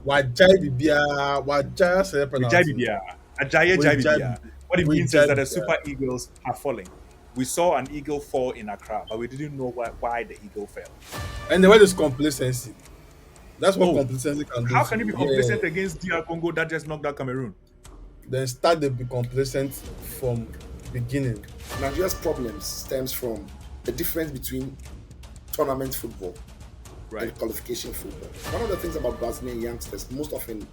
Wajai Bibia, Wajai say Rejai penalty. Bibia. Ajaye Jai Wajai Bibia. What it means is Wajai that the Bibia. Super Eagles are falling. We saw an eagle fall in Accra, but we didn't know why the eagle fell. And the word is complacency. That's what Oh, complacency can do how to can you be you. Yeah. complacent against DR Congo that just knocked out Cameroon? Then start to be complacent from beginning. Nigeria's problem stems from the difference between tournament football Right. and qualification football. One of the things about Brazilian youngsters, most often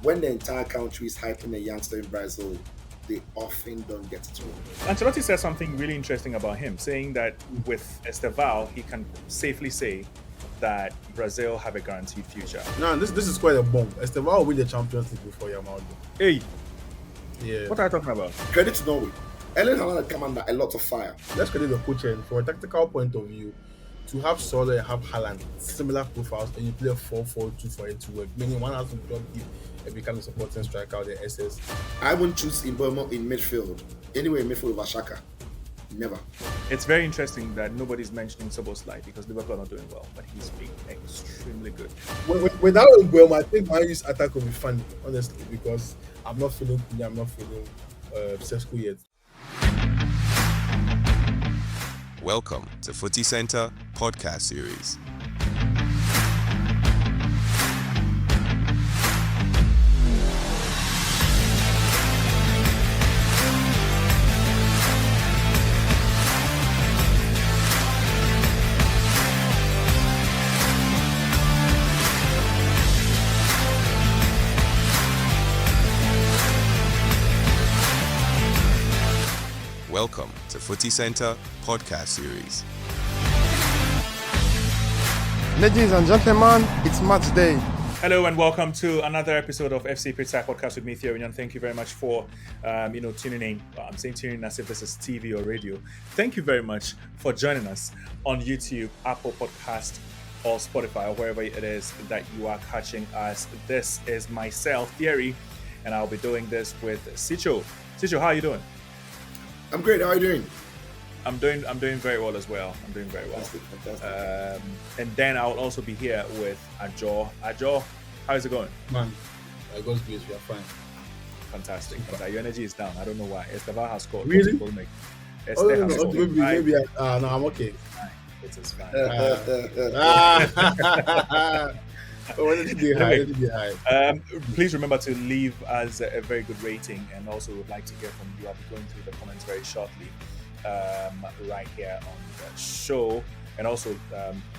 when the entire country is hyping a youngster in Brazil, they often don't get it wrong. Ancelotti said something really interesting about him, saying that with Esteval, he can safely say that Brazil have a guaranteed future. Now this is quite a bomb. Esteban will win the Champions League before Yamal. Hey, Yeah. what are you talking about? Credit to Norway. Erling Haaland had come under a lot of fire. Let's credit the coach and for a tactical point of view, to have Soler and have Haaland similar profiles and you play a 4-4-2 for it to work. Meaning one has to drop deep and become a supporting striker out the SS. I wouldn't choose Mbeumo in midfield. Anyway, in midfield over Shaka. Never. It's very interesting that nobody's mentioning Soboslai because Liverpool are not doing well, but he's been extremely good. Without Mbuemo, I think my use attack will be funny, honestly, because I'm not feeling Kunya, I'm not feeling Sesko yet. Welcome to Footy Center podcast series. Welcome to Footy Center podcast series. Ladies and gentlemen, it's match day. Hello and welcome to another episode of FC Pizza Podcast with me, Theo. And thank you very much for, tuning in. I'm saying tuning in as if this is TV or radio. Thank you very much for joining us on YouTube, Apple Podcast, or Spotify, or wherever it is that you are catching us. This is myself, Thierry, and I'll be doing this with Sicho. Sicho, how are you doing? I'm great. How are you doing? I'm doing very well as well. I'm doing very well. Fantastic. And then I'll also be here with Ajo. Ajo, how's it going? Man, God's grace, we are fine. Fantastic. Your energy is down. I don't know why. Esteban has scored. Really? Esther Oh, has no, scored. maybe no, I'm okay. It is fine. Let it be high. Let it be high. Please remember to leave us a very good rating, and also would like to hear from you. I'll be going through the comments very shortly, right here on the show. And also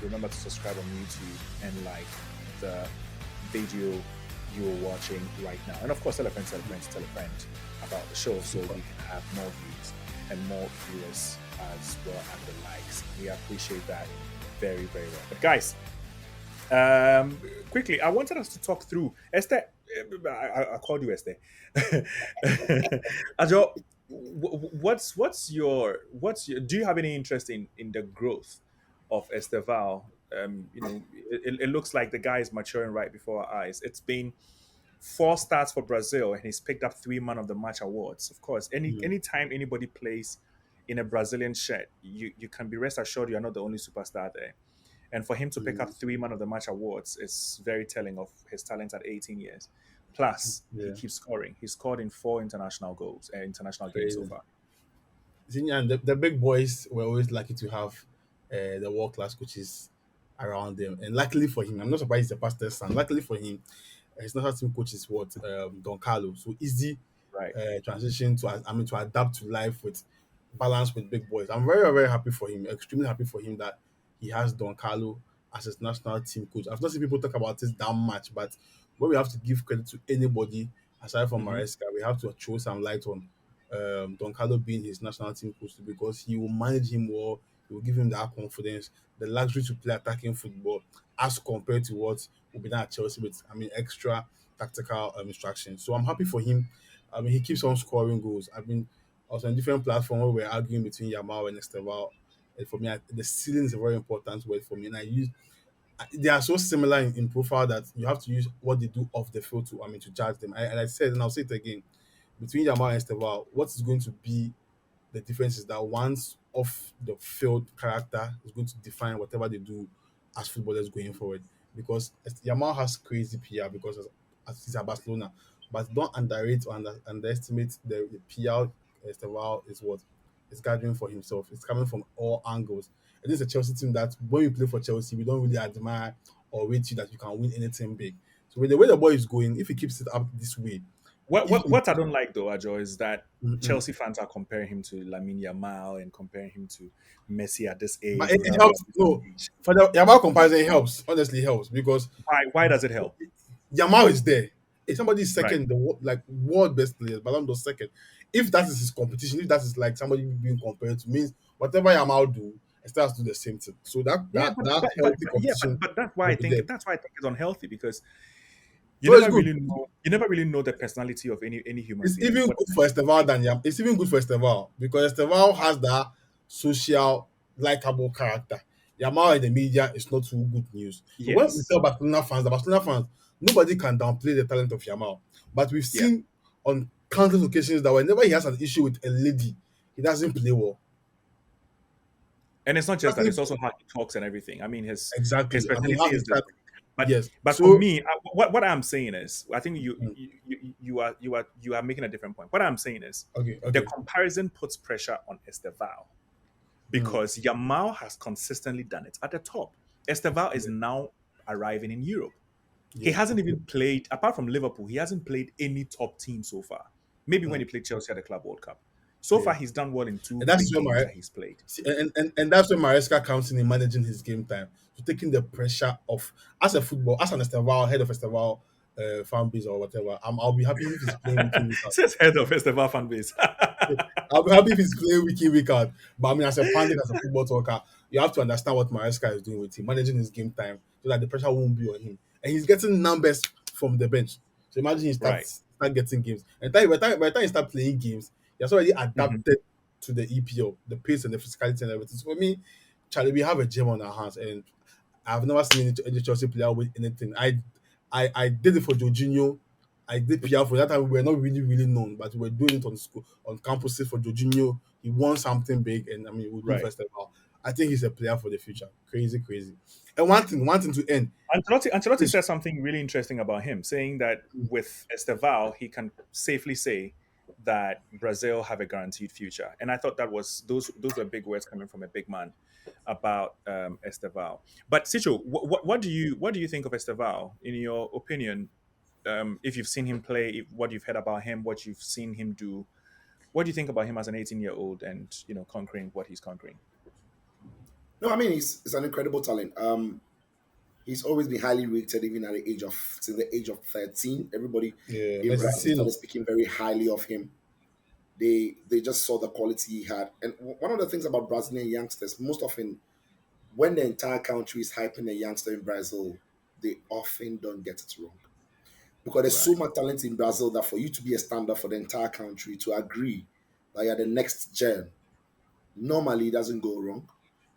remember to subscribe on YouTube and like the video you're watching right now. And of course, tell a friend about the show so we can have more views and more viewers as well as the likes. We appreciate that very, very well. But guys, quickly, I wanted us to talk through Esther. I called you Esther. Ajo, what's your do you have any interest in the growth of Esteval? It looks like the guy is maturing right before our eyes. It's been 4 starts for Brazil, and he's picked up 3 Man of the Match awards. Of course, anytime anybody plays in a Brazilian shirt, you can be rest assured you are not the only superstar there. And for him to pick up 3 Man of the Match awards is very telling of his talent at 18 years. Plus, he keeps scoring. He scored in 4 international games so far. And the big boys were always lucky to have the world class coaches around them. And luckily for him, I'm not surprised he's a pastor's son. Luckily for him, his national team coach is Don Carlo. So easy Right. transition to adapt to life with balance with big boys. I'm very, very happy for him. Extremely happy for him that he has Don Carlo as his national team coach. I've not seen people talk about this that much, but when we have to give credit to anybody aside from Maresca, we have to throw some light on Don Carlo being his national team coach because he will manage him well. He will give him that confidence, the luxury to play attacking football as compared to what will be done at Chelsea with, extra tactical instructions. So I'm happy for him. He keeps on scoring goals. I was on different platforms where we're arguing between Yamal and Esteval. And for me, the ceiling is a very important word for me. And they are so similar in profile that you have to use what they do off the field to judge them. And I said, and I'll say it again, between Yamal and Esteval, what is going to be the difference is that one's off the field character is going to define whatever they do as footballers going forward. because Yamal has crazy PR because as he's at Barcelona, but don't underrate or underestimate the PR Esteval is what is gathering for himself. It's coming from all angles. And it's a Chelsea team that when you play for Chelsea, we don't really admire or rate you that you can win anything big. So with the way the boy is going, if he keeps it up this way, What if what he, what I don't like though, Ajo, is that mm-mm. Chelsea fans are comparing him to Lamine Yamal and comparing him to Messi at this But age, it Ronaldo helps. at this No, age. for the Yamal comparison, it helps. Honestly, it helps because Why does it help? Yamal is there. If somebody is Right. second, like world best players, Ballon d'Or second. If that is his competition, if that is like somebody being compared to, means whatever Yamal do, it starts to do the same thing. So Yeah, that healthy yeah, competition but that's why will I be there. think it's unhealthy because So it's good. you never really know the personality of any human It's being. even What good for Esteval than Yam. It's even good for Esteval because Esteval has that social, likable character. Yamal in the media is not too good news. So when we yes. tell Barcelona fans, the Barcelona fans, nobody can downplay the talent of Yamal. But we've Yeah. seen on countless occasions that whenever he has an issue with a lady, he doesn't play well. And it's not just that; Doesn't it's also how he talks and everything. I mean, his exactly. I mean, personality how he is starts. different. But Yes. for So me, what I'm saying is, I think mm, you are making a different point. What I'm saying is, okay, the okay. comparison puts pressure on Esteval Mm, because Yamal has consistently done it at the top. Esteval is yeah, now arriving in Europe. He yeah, hasn't even played, apart from Liverpool, he hasn't played any top team so far. Maybe when mm, he played Chelsea at the Club World Cup. So yeah. far, he's done well in two And that's big where games my that he's played. see, and that's where Maresca comes in managing his game time, so taking the pressure off. As an Esteval, head of Esteval fan base or whatever, I'll be happy if he's playing week in week out. Says head of Esteval fan base. I'll be happy if he's playing week in week out. But I mean, as a pundit, as a football talker, you have to understand what Maresca is doing with him, managing his game time, so that the pressure won't be on him, and he's getting numbers from the bench. So imagine he Right. start getting games, and by the time he start playing games, he has already Mhm. adapted to the EPL, the pace and the physicality and everything. So for me, Charlie, we have a gem on our hands, and I've never seen any Chelsea player with anything. I did it for Jorginho. I did PR for that time. We were not really, really known, but we were doing it on school, on campuses for Jorginho. He won something big, and I mean, we'll do Right. first of all. I think he's a player for the future. Crazy, crazy. And one thing to end. Ancelotti Please, said something really interesting about him, saying that with Esteval, he can safely say that Brazil have a guaranteed future. And I thought that was those were big words coming from a big man about Esteval. But Sicho, what do you think of Esteval? In your opinion, if you've seen him play, what you've heard about him, what you've seen him do, what do you think about him as an 18-year-old and conquering what he's conquering? No, I mean he's an incredible talent. He's always been highly rated, even at the age of since the age of 13. Everybody yeah, in Messi Brazil Sino. started speaking very highly of him. They just saw the quality he had. And one of the things about Brazilian youngsters, most often when the entire country is hyping a youngster in Brazil, they often don't get it wrong. Because there's so Right. much talent in Brazil that for you to be a standard for the entire country to agree that you're the next gen, normally it doesn't go wrong.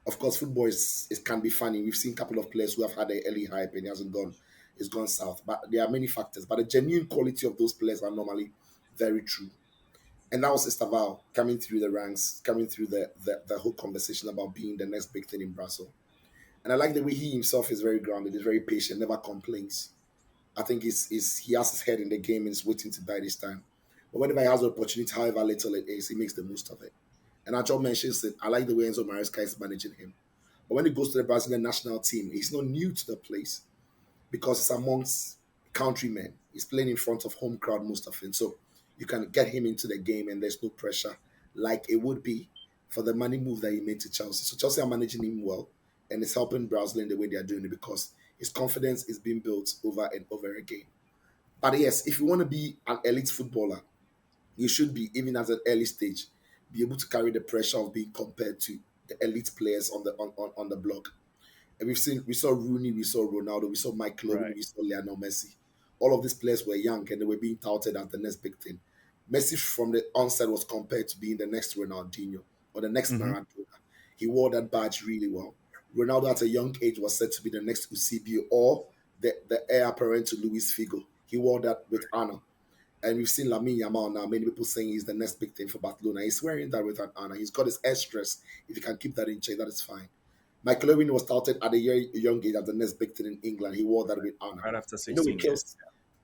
Of course, football is can be funny. We've seen a couple of players who have had an early hype and it hasn't gone, it's gone south. But there are many factors. But the genuine quality of those players are normally very true. And that was Estaval coming through the ranks, coming through the whole conversation about being the next big thing in Brazil. And I like the way he himself is very grounded, is very patient, never complains. I think he has his head in the game and is waiting to buy this time. But whenever he has an opportunity, however little it is, he makes the most of it. And Ajol mentions it. I like the way Enzo Maresca is managing him. But when he goes to the Brazilian national team, he's not new to the place because it's amongst countrymen. He's playing in front of home crowd most often. So you can get him into the game and there's no pressure like it would be for the money move that he made to Chelsea. So Chelsea are managing him well and it's helping Brazil in the way they are doing it because his confidence is being built over and over again. But yes, if you want to be an elite footballer, you should be, even at an early stage, be able to carry the pressure of being compared to the elite players on the block. And we saw Rooney, we saw Ronaldo, we saw Michael Owen, Right. we saw Lionel Messi. All of these players were young and they were being touted as the next big thing. Messi from the onset was compared to being the next Ronaldinho or the next Hmm. Maradona. He wore that badge really well. Ronaldo at a young age was said to be the next Eusebio or the heir apparent to Luis Figo. He wore that with honor. And we've seen Lamine Yamal now. Many people saying he's the next big thing for Barcelona. He's wearing that with an honor. He's got his air stress. If he can keep that in check, that is fine. Michael Owen was touted at a young age as the next big thing in England. He wore that with honor. Right after I know it 16 years. kills.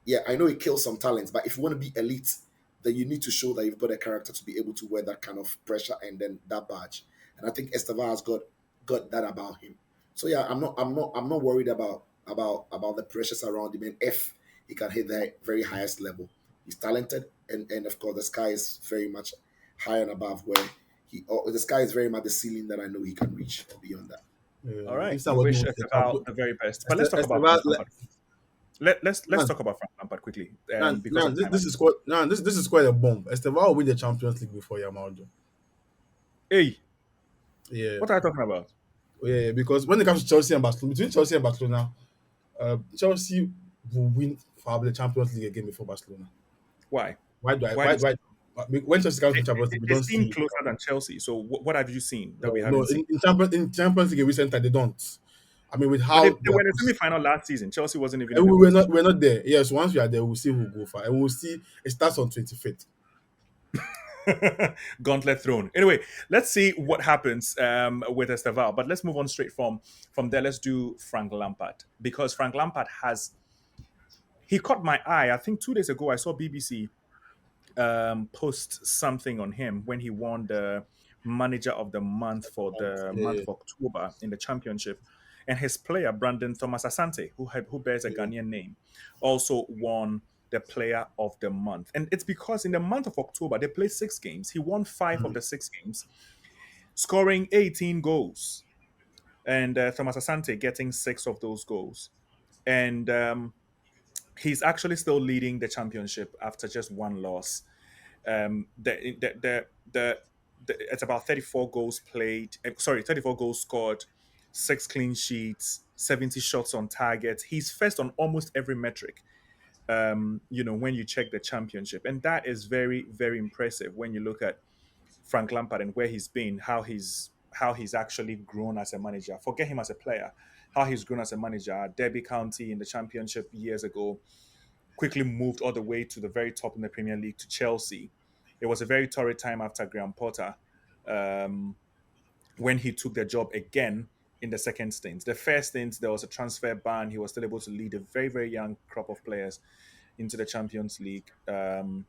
Yeah, I know it kills some talents, but if you want to be elite, then you need to show that you've got a character to be able to wear that kind of pressure and then that badge. And I think Esteva has got that about him. So yeah, I'm not worried about the pressures around him. And if he can hit the very highest level, he's talented, and of course the sky is very much high and above where the sky is very much the ceiling that I know he can reach beyond that. All Yeah. right. If We somebody wish wants the Esteval champion, the very best. But let's talk about Esteva, Frank Lampard. Let's man, talk about Frank Lampard quickly, because man, of this, time. this is quite, nah, this is quite a bomb. Esteva will win the Champions League before Yamaldo. Hey, Yeah, what are you talking about? yeah, because when it comes to Chelsea and Barcelona, between Chelsea and Barcelona, Chelsea will win probably the Champions League again before Barcelona. Why? Why do I? Why do Why? you say Why? When Chelsea comes to they, Champions League, we they don't seem see. closer than Chelsea? So what have you seen that we No, no. haven't seen? In Champions League in recent time, they don't. I mean, with But how they they are were in the semi-final last season. Chelsea wasn't even in and the we're competition. not there. Yes, once we are there, we'll see who go far, and we'll see. It starts on 25th. Gauntlet thrown. Anyway, let's see what happens with Esteval. But let's move on straight from there. Let's do Frank Lampard, because Frank Lampard he caught my eye. I think 2 days ago I saw BBC post something on him when he won the Manager of the Month for the month Yeah, of October in the Championship, and his player Brandon Thomas Asante, who bears a yeah. Ghanaian name, also won the Player of the Month. And it's because in the month of October they played 6 games. He won 5 of the 6 games, scoring 18 goals, and Thomas Asante getting 6 of those goals. And he's actually still leading the championship after just one loss. It's about 34 goals played. Sorry, 34 goals scored, 6 clean sheets, 70 shots on target. He's first on almost every metric. When you check the championship, and that is very, very impressive when you look at Frank Lampard and where he's been, how he's actually grown as a manager. Forget him as a player, how he's grown as a manager. Derby County in the championship years ago, quickly moved all the way to the very top in the Premier League to Chelsea. It was a very torrid time after Graham Potter, um, when he took the job again in the second stint. The first stint, there was a transfer ban. He was still able to lead a very, very young crop of players into the Champions League. And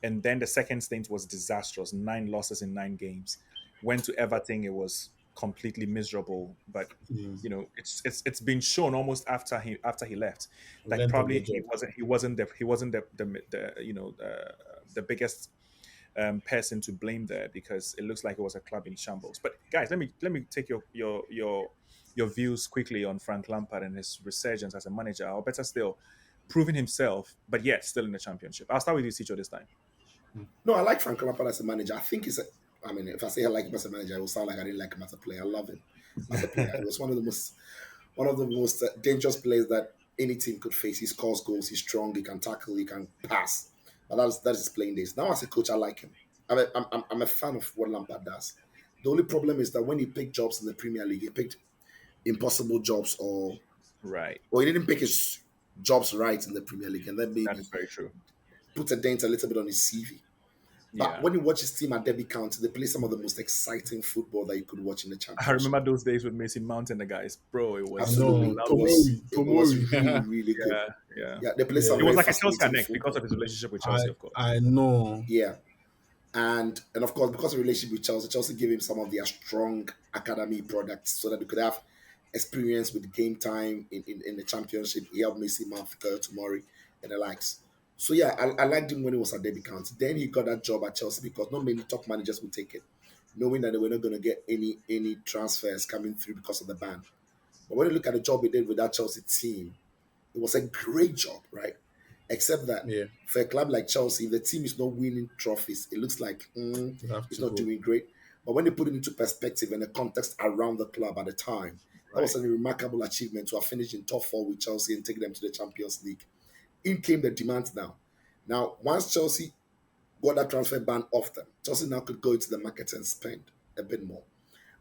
then the second stint was disastrous, 9 losses in 9 games. Went to Everton, it was completely miserable. But Mm. it's been shown almost after he left that Length of the probably job. he wasn't the biggest person to blame there, because it looks like it was a club in shambles. But guys, let me take your views quickly on Frank Lampard and his resurgence as a manager, or better still, proving himself, but yet still in the championship. I'll start with you, Sicho, this time. No, I like Frank Lampard as a manager. I think I mean, if I say I like him as a manager, it will sound like I didn't like him as a player. I love him as a player. He was one of the most dangerous players that any team could face. He scores goals. He's strong. He can tackle. He can pass. But that is his playing days. Now as a coach, I like him. I'm a fan of what Lampard does. The only problem is that when he picked jobs in the Premier League, he picked impossible jobs, Right. or he didn't pick his jobs right in the Premier League, and then That maybe is very true. put a dent a little bit on his CV. But Yeah. when you watch his team at Derby County, they play some of the most exciting football that you could watch in the I championship. remember those days with Mason Mount and the guys. Bro, it I was know. Absolutely, lovely. it was Tomori. really really good. Yeah, yeah. Yeah, they play Yeah. some It was very like a Chelsea fascinating connect because football. of his relationship with I Chelsea, of course. I know. Yeah, and of course because of relationship with Chelsea gave him some of their strong academy products so that they could have experience with game time in the championship. He helped Messi, Mount, Tomori, and the likes. So yeah, I liked him when he was at Derby County. Then he got that job at Chelsea because not many top managers would take it, knowing that they were not going to get any transfers coming through because of the ban. But when you look at the job he did with that Chelsea team, it was a great job, right? Except that Yeah, for a club like Chelsea, if the team is not winning trophies, it looks like you have it's to not go. doing great. But when they put it into perspective and the context around the club at the time, that Right. was a remarkable achievement to have finished in top four with Chelsea and take them to the Champions League. In came the demands now. Now, once Chelsea got that transfer ban off them, Chelsea now could go into the market and spend a bit more.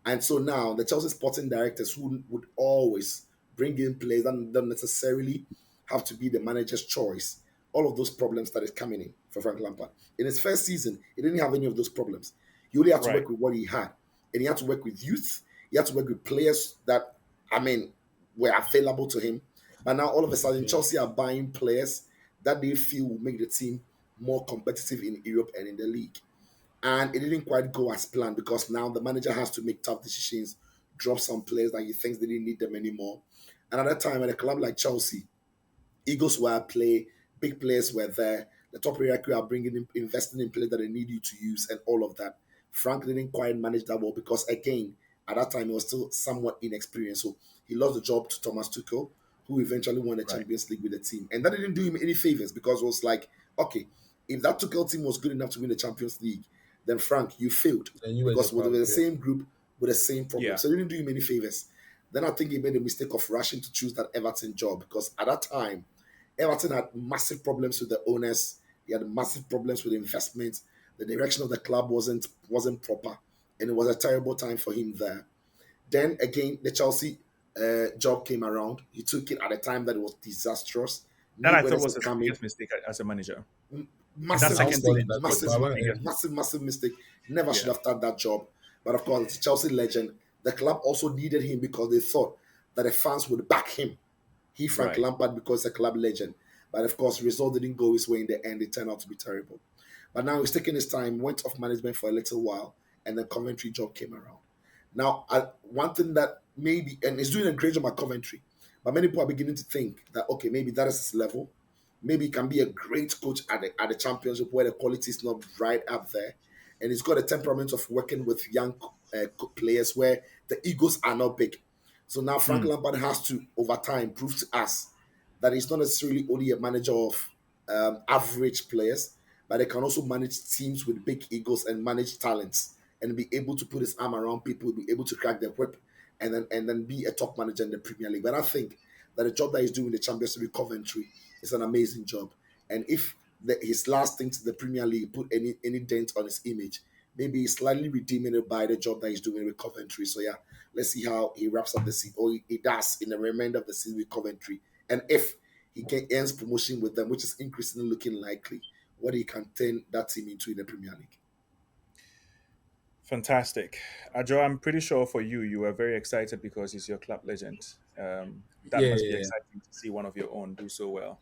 And so now the Chelsea sporting directors who would always bring in players that don't necessarily have to be the manager's choice. All of those problems started coming in for Frank Lampard. In his first season, he didn't have any of those problems. He only had to Right. work with what he had. And he had to work with youth. He had to work with players that, I mean, were available to him. But now all of a sudden, Yeah. Chelsea are buying players that they feel will make the team more competitive in Europe and in the league. And it didn't quite go as planned because now the manager has to make tough decisions, drop some players that he thinks they didn't need them anymore. And at that time, at a club like Chelsea, Eagles were at play, big players were there. The top hierarchy are bringing in, investing in players that they need you to use, and all of that. Frank didn't quite manage that well because, again, at that time he was still somewhat inexperienced. So he lost the job to Thomas Tuchel, who eventually won the Right. Champions League with the team, and that didn't do him any favors because it was like, okay, if that Tuchel team was good enough to win the Champions League, then Frank, you failed And you were the because we were problem. the Yeah. same group with the same problem. Yeah. So it didn't do him any favors. Then I think he made the mistake of rushing to choose that Everton job because at that time Everton had massive problems with the owners. He had massive problems with investment. The direction of the club wasn't proper, and it was a terrible time for him there. Then again, the Chelsea job came around. He took it at a time that it was disastrous. That Knew I where thought this was is his coming. biggest mistake as a manager. That Massive That second mistake. was stint that was was Massive, his but when, biggest. massive mistake. Never should Yeah. have done that job. But of course, it's a Chelsea legend. The club also needed him because they thought that the fans would back him. He, Frank Right. Lampard, because he's a club legend. But of course, result didn't go his way in the end. It turned out to be terrible. But now he's taking his time, went off management for a little while, and the Coventry job came around. Now, one thing that maybe, and he's doing a great job at Coventry, but many people are beginning to think that, okay, maybe that is his level. Maybe he can be a great coach at the championship where the quality is not right up there. And he's got a temperament of working with young players where the egos are not big. So now Frank Mm. Lampard has to, over time, prove to us that he's not necessarily only a manager of average players, but he can also manage teams with big egos and manage talents and be able to put his arm around people, be able to crack the whip, and then be a top manager in the Premier League. But I think that the job that he's doing in the Champions League with Coventry is an amazing job. And if his last thing to the Premier League put any dent on his image, maybe he's slightly redeeming it by the job that he's doing with Coventry. So yeah, let's see how he wraps up the season, or he does in the remainder of the season with Coventry, and if he can earns promotion with them, which is increasingly looking likely, what he can turn that team into in the Premier League. Fantastic. Ajo, I'm pretty sure for you, you were very excited because he's your club legend. That yeah, must be yeah, exciting to see one of your own do so well.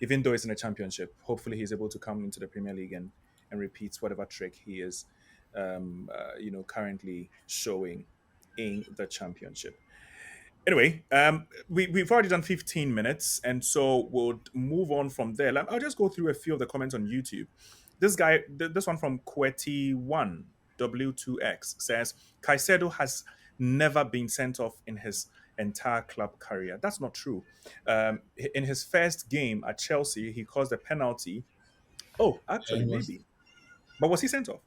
Even though it's in a championship, hopefully he's able to come into the Premier League and repeats whatever trick he is, currently showing in the championship. Anyway, we've already done 15 minutes, and so we'll move on from there. I'll just go through a few of the comments on YouTube. This guy, this one from Quetty1 W2X says Caicedo has never been sent off in his entire club career. That's not true. In his first game at Chelsea, he caused a penalty. Oh, yeah. actually, He was. maybe. But was he sent off?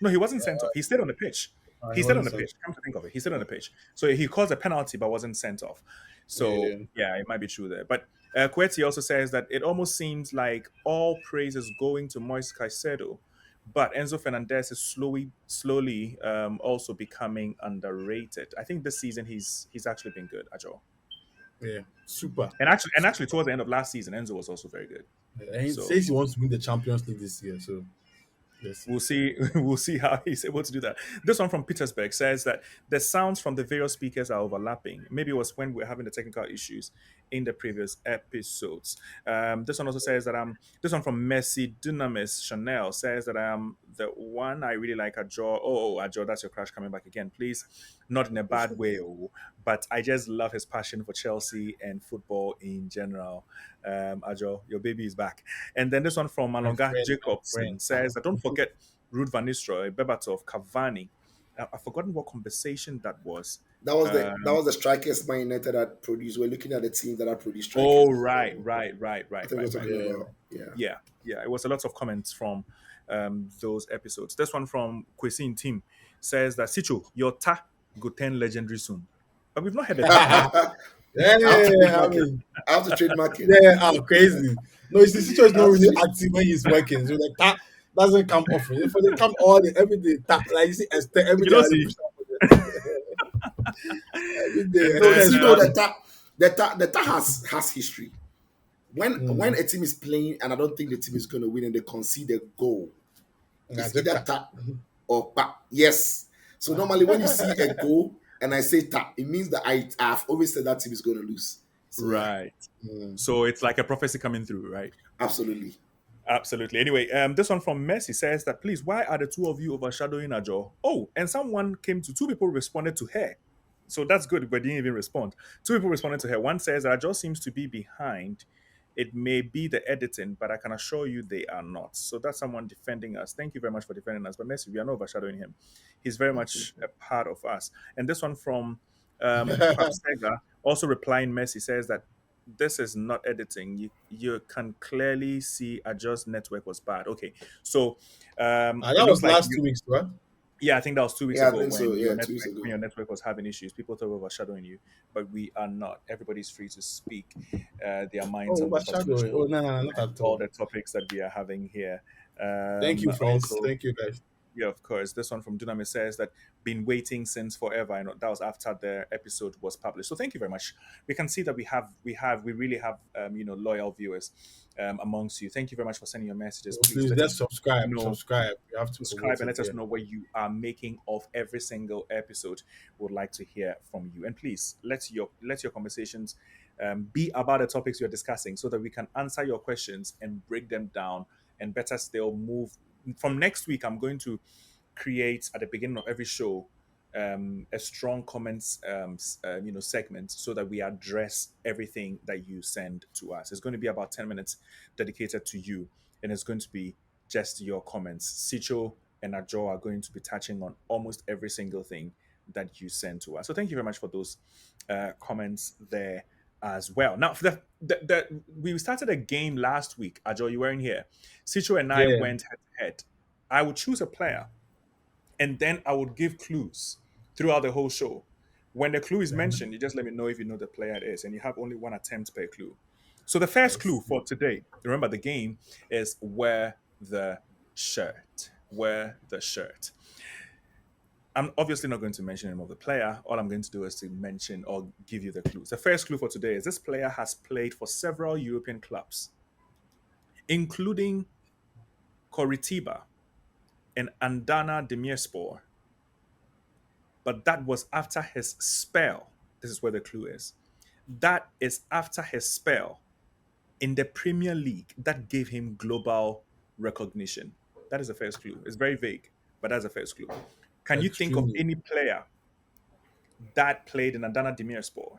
No, he wasn't sent off. He stayed on the pitch. He He stayed on wasn't the so. pitch. Come to think of it, he stayed on the pitch. So he caused a penalty but wasn't sent off. So Yeah, yeah, it might be true there. But Kweti also says that it almost seems like all praise is going to Moise Caicedo, but Enzo Fernandez is slowly also becoming underrated. I think this season he's actually been good, Ajo. yeah, super. And actually towards the end of last season, Enzo was also very good. Yeah, and he So says he wants to win the Champions League this year. So let's see. we'll see. We'll see how he's able to do that. This one from Petersburg says that the sounds from the various speakers are overlapping. Maybe it was when we were having the technical issues in the previous episodes. This one also says that This one from Messi Dynamis Chanel says that the one I really like Ajo. Oh, Ajo, that's your crush coming back again, please. Not in a bad way, but I just love his passion for Chelsea and football in general. Ajo, your baby is back. And then this one from My Malonga friend, my Jacobson friend. says that don't forget Ruud van Nistelrooy, Berbatov, Cavani. I've forgotten what conversation that was. That was the strikers Man United had produced. We're looking at the team that had produced strikers. Oh, right. I think we're talking Yeah, about, yeah. Yeah. It was a lot of comments from those episodes. This one from Cuisine Team says that Sicho, your ta go 10 legendary soon. But we've not had a ta. yeah, I have to I trademark it. mean, I have to trademark it. yeah, I'm crazy. No, it's the situation is not really Absolutely. active when he's working. So that doesn't come often. If they come all the every day, like you see, Esther, every You day don't I see. push every day. No, And you then see, no, the ta has history. When Mm. a team is playing and I don't think the team is going to win and they concede a goal, Nah, it's just either ta or pa. Yes. So normally when you see a goal and I say tap, it means that I've always said that team is going to lose. So yeah, Right. Mm. So it's like a prophecy coming through, right? absolutely. Absolutely. Anyway, this one from Messi says that please, why are the two of you overshadowing Ajo? Oh, and someone came to two people responded to her. So that's good, but didn't even respond. Two people responded to her. One says that Ajo seems to be behind. It may be the editing, but I can assure you they are not. So that's someone defending us. Thank you very much for defending us. But Messi, we are not overshadowing him. He's very much a part of us. And this one from Papsega, also replying Messi, says that this is not editing. You can clearly see Ajo's network was bad. Okay, so it That looks was like last you. 2 weeks, right? Yeah, I think that was 2 weeks Yeah, I ago think so. when Yeah, 2 weeks ago. your network was having issues. People thought we were overshadowing you, but we are not. Everybody's free to speak their minds Oh, on this particular overshadowing. Oh, show no, no, no, not and at all all. the topics that we are having here. Thank you, friends. Also, Thank you, guys. yeah, of course. This one from Dunami says that been waiting since forever. I know that was after the episode was published. So thank you very much. We can see that we really have loyal viewers amongst you. Thank you very much for sending your messages. Oh, Please please, let let's us subscribe. know, Subscribe. You have to subscribe, promote and it let us here. know what you are making of every single episode. We would like to hear from you. And please let your conversations be about the topics you're discussing so that we can answer your questions and break them down, and better still move from next week. I'm going to create at the beginning of every show a strong comments segment so that we address everything that you send to us. It's going to be about 10 minutes dedicated to you, and it's going to be just your comments. Sicho and Ajo are going to be touching on almost every single thing that you send to us. So thank you very much for those comments there as well. Now, for we started a game last week. Ajo, you weren't here. Sicho and I Yeah. went head to head. I would choose a player, and then I would give clues throughout the whole show. When the clue is mentioned, you just let me know if you know the player it is, and you have only one attempt per clue. So the I first clue see. for today, remember the game is wear the shirt. Wear the shirt. I'm obviously not going to mention the name of the player. All I'm going to do is to mention or give you the clues. The first clue for today is this player has played for several European clubs, including Coritiba and Andana Demirspor, but that was after his spell. This is where the clue is. That is after his spell in the Premier League that gave him global recognition. That is the first clue. It's very vague, but that's the first clue. Can you think of Extremely. any player that played in Adana Demirspor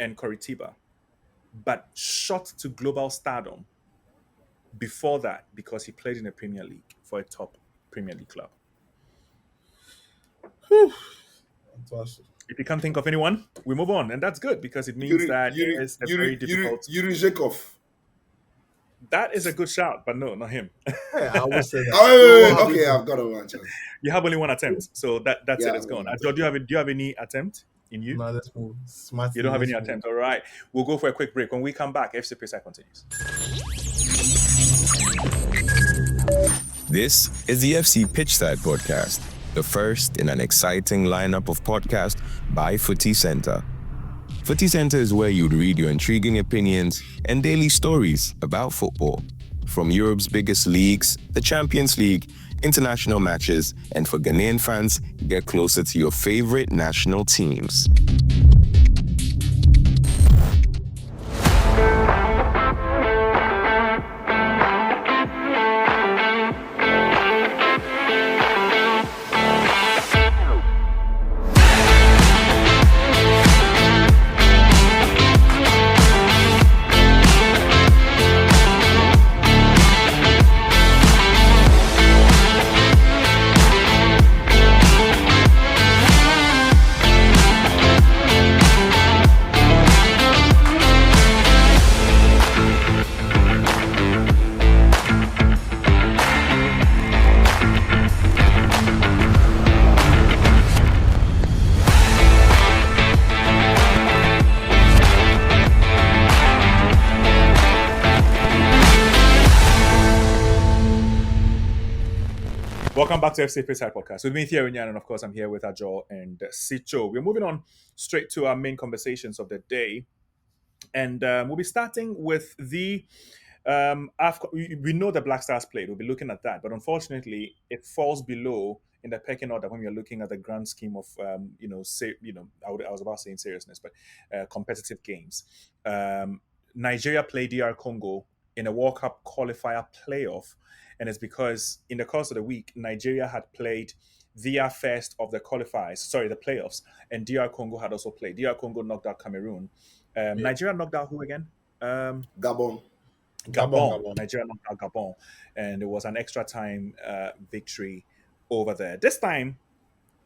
and Coritiba, but shot to global stardom before that because he played in the Premier League for a top Premier League club? Fantastic. If you can't think of anyone, we move on, and that's good because it means that it is a very difficult. Yuri Zhekov. That is a good shout, but no, not him. Yeah, I always say that. Oh, So wait, what wait, happened okay, to I've got a one chance. You have only one attempt, so that's Yeah, it. It's gone. one Do you have any attempt in you? no, let's move. Smartly, You don't have any let's move. attempt. All right, we'll go for a quick break. When we come back, FC Pisa continues. This is the FC Pitchside Podcast, the first in an exciting lineup of podcasts by Footy Centre. Footy Centre is where you'd read your intriguing opinions and daily stories about football. From Europe's biggest leagues, the Champions League, international matches, and for Ghanaian fans, get closer to your favorite national teams. Welcome back to FC Pitchside Podcast. With me, Thierry Nyan, and of course, I'm here with Ajo and Sicho. We're moving on straight to our main conversations of the day, and we'll be starting with the we know the Black Stars played. We'll be looking at that, but unfortunately, it falls below in the pecking order when you're looking at the grand scheme of I was about saying seriousness, but competitive games. Nigeria played DR Congo in a World Cup qualifier playoff, and it's because in the course of the week Nigeria had played their first of the qualifiers, sorry, the playoffs, and DR Congo had also played. DR Congo knocked out Cameroon. Yeah. Nigeria knocked out who again? Gabon. Gabon, Gabon. Gabon. Nigeria knocked out Gabon, and it was an extra time victory over there. This time,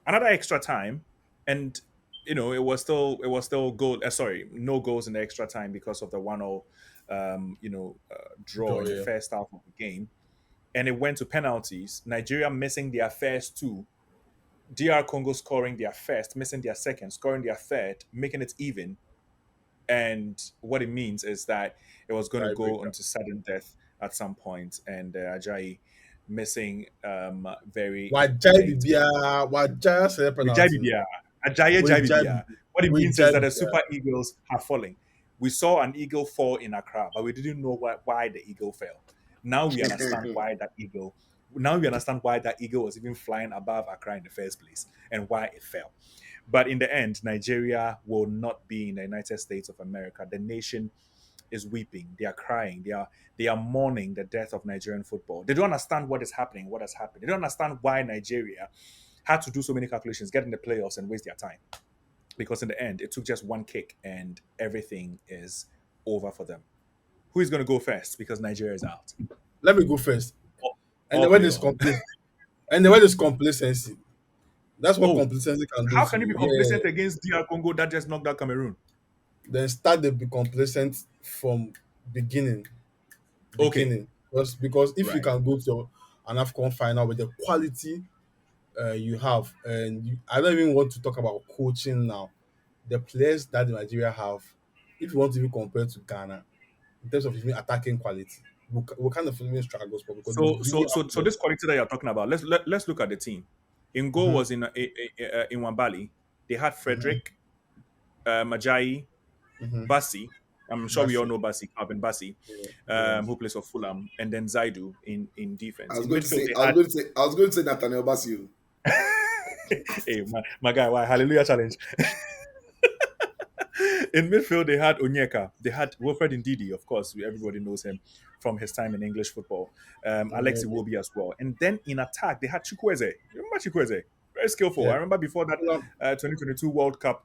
another extra time, and it was still goal. Sorry, no goals in the extra time because of the 1-0 draw Draw, in the yeah. first half of the game, and it went to penalties. Nigeria missing their first two. DR Congo scoring their first, missing their second, scoring their third, making it even. And what it means is that it was going to go Tiebreaker. into sudden death at some point, and Ajayi missing very Wajai late. Bibia, Wajai say Ujai penalty. Bibia, Ajayi Jai Wajai Bibia. Bibia. What it means is Wajai that the Bibia. Super Eagles have fallen. We saw an eagle fall in Accra, but we didn't know why the eagle fell. Now we understand why that eagle. Now we understand why that eagle was even flying above Accra in the first place and why it fell. But in the end, Nigeria will not be in the United States of America. The nation is weeping. They are crying. They are mourning the death of Nigerian football. They don't understand what is happening, what has happened. They don't understand why Nigeria had to do so many calculations, get in the playoffs and waste their time. Because in the end, it took just one kick and everything is over for them. Who is going to go first? Because Nigeria is out. Let me go first. All, And all the way play this on. complete and the way this complacency. That's what Oh, complacency can do how to can you be you. Yeah. complacent against DR Congo that just knocked out Cameroon? Then start to be complacent from beginning. Okay, Beginning. Because if you right. can go to an AFCON final with the quality you have, and I don't even want to talk about coaching now. The players that Nigeria have, if you want to even compare to Ghana in terms of even attacking quality, we kind of even struggles for because we So, really so, have so, so players. this quality that you're talking about, let's look at the team. In goal Mm-hmm, was in Wambali. They had mm-hmm, Frederick, Majai, mm-hmm. Bassi. I'm sure we That's all it. know Bassi, Calvin Bassi, Yeah, yeah. who plays for Fulham, and then Zaidu in I defense. was In going to midfield, say, they I was had going to say, I was going to say Nathaniel Bassio. hey my guy, why hallelujah challenge. In midfield, they had Onyeka. They had Wilfred Ndidi, of course. Everybody knows him from his time in English football. Alexi Maybe. Wobi as well. And then in attack, they had Chukwueze. You remember Chukwueze? Very skillful. Yeah. I remember before that Fulham 2022 World Cup,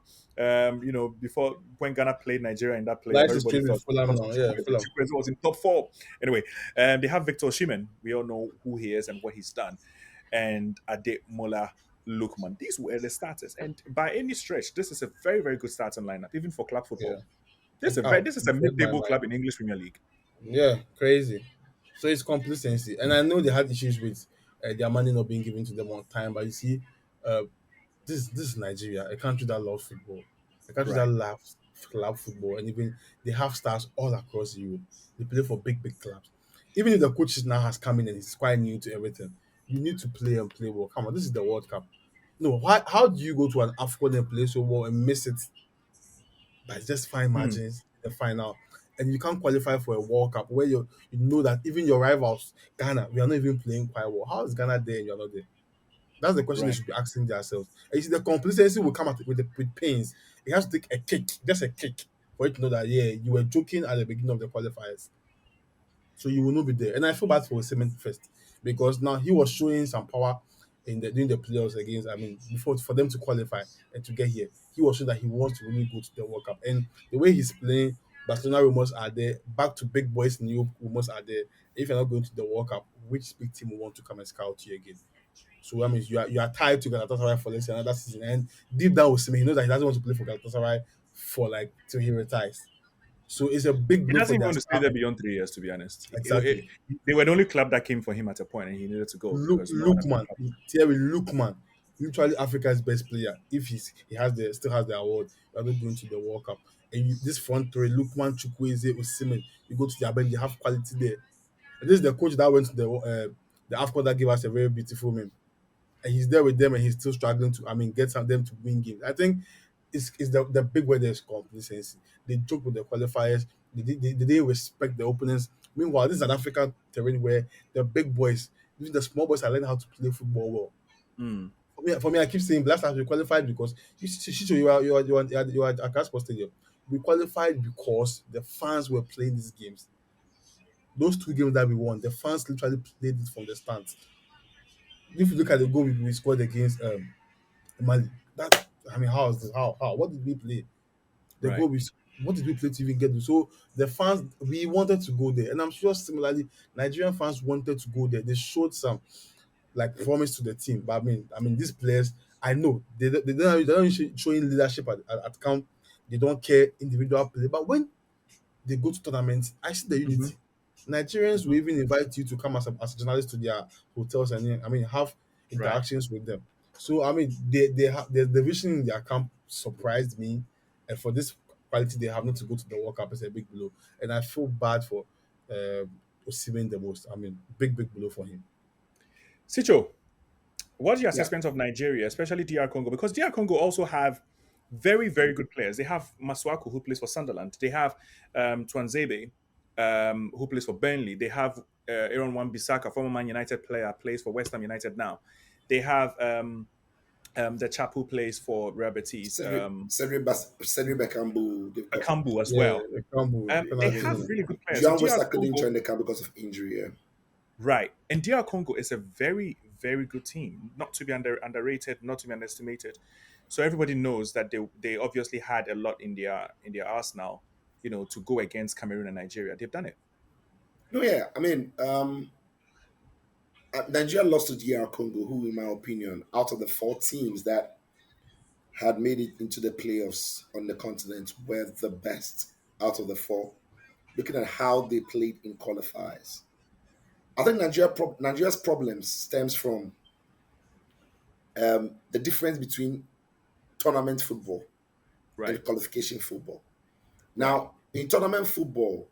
before when Ghana played Nigeria in that playoff, likes to everybody stay with thought Fulham because of now. Yeah, Chukwueze. Fulham. Chukwueze was in top four. Anyway, they have Victor Shimen. We all know who he is and what he's done. And Ade Mola Lukman. These were the starters. And by any stretch, this is a very, very good starting lineup, even for club Yeah. football. This is a Oh, this is you a read my mid-table mind. club in English Premier League. Yeah, crazy. So it's complacency, and I know they had issues with their money not being given to them on time. But you see, uh, this is Nigeria, a country that loves football, a country that Right. loves club football, and even they have stars all across Europe. They play for big clubs. Even if the coach now has come in and he's quite new to everything, you need to play and play well. Come on, this is the World Cup. No, why? How do you go to an AFCON and play so well and miss it by just fine Hmm. margins in the final? And you can't qualify for a World Cup where you know that even your rivals, Ghana, we are not even playing quite well. How is Ghana there and you're not there? That's the question they Right. should be asking themselves. And you see, the complacency will come with pains. It has to take a kick, just a kick, for it to know that yeah, you were joking at the beginning of the qualifiers, so you will not be there. And I feel bad for Semen first because now he was showing some power in the during the playoffs against. I mean, before for them to qualify and to get here, he was showing that he wants to really go to the World Cup. And the way he's playing, Barcelona rumors are there. Back to big boys in Europe rumors are there. If you're not going to the World Cup, which big team will want to come and scout you again? So that means you are tied to Galatasaray for let's say another season. And deep down with me, he knows that he doesn't want to play for Galatasaray for like till he retires. So it's a big He blow doesn't for even their want to stay staff. there beyond 3 years, to be honest. Exactly. They were the only club that came for him at a point, and he needed to go because no other Lookman, club. Thierry Lookman, literally Africa's best player. If he has the still has the award, we are not going to the World Cup. And this front three, Lookman, Chukwueze, Osimhen, you go to their bench, they have quality there. And this is the coach that went to the AFCON that gave us a very beautiful meme. And he's there with them, and he's still struggling to, I mean, get some them to win games. I think it's the big way there's complacency. They joke with the qualifiers. They didn't respect the opponents. Meanwhile, this is an African terrain where the big boys, even the small boys, are learning how to play football well. Mm. For me, I keep saying Black Stars we qualified because you are at Accra Sports Stadium. We qualified because the fans were playing these games. Those two games that we won, the fans literally played it from the stands. If you look at the goal we scored against Mali, that I mean, how is this? How? What did we play? The Right. goal we what did we play to even get to? So the fans we wanted to go there, and I'm sure similarly Nigerian fans wanted to go there. They showed some like promise to the team. But I mean, these players, I know they don't showing leadership at camp. They don't care individual play. But when they go to tournaments, I see the Mm-hmm. unity. Nigerians will Mm-hmm. even invite you to come as a journalist to their hotels and I mean have Right. interactions with them. So I mean, the vision in their camp surprised me, and for this quality they have not to go to the World Cup is a big blow. And I feel bad for Osimhen the most. I mean, big blow for him. Sicho, what's your Yeah. assessment of Nigeria, especially DR Congo? Because DR Congo also have very, very good players. They have Masuaku, who plays for Sunderland. They have Twanzebe, who plays for Burnley. They have Aaron Wan-Bissaka, former Man United player, plays for West Ham United now. They have the chap who plays for Real Betis, Cedric Bakambu, they've got Akambu as Yeah, well. the Campbell, the They penalty have winner. really good players. So Juan DR Westa couldn't Congo, join the camp because of injury. Yeah. right. And DR Congo is a very, very good team, not to be underrated, not to be underestimated. So everybody knows that they obviously had a lot in their arsenal, to go against Cameroon and Nigeria. They've done it. No, yeah. I mean, Nigeria lost to DR Congo, who, in my opinion, out of the four teams that had made it into the playoffs on the continent, were the best out of the four. Looking at how they played in qualifiers, I think Nigeria's problem stems from the difference between tournament football Right. and qualification football. Right. Now, in tournament football,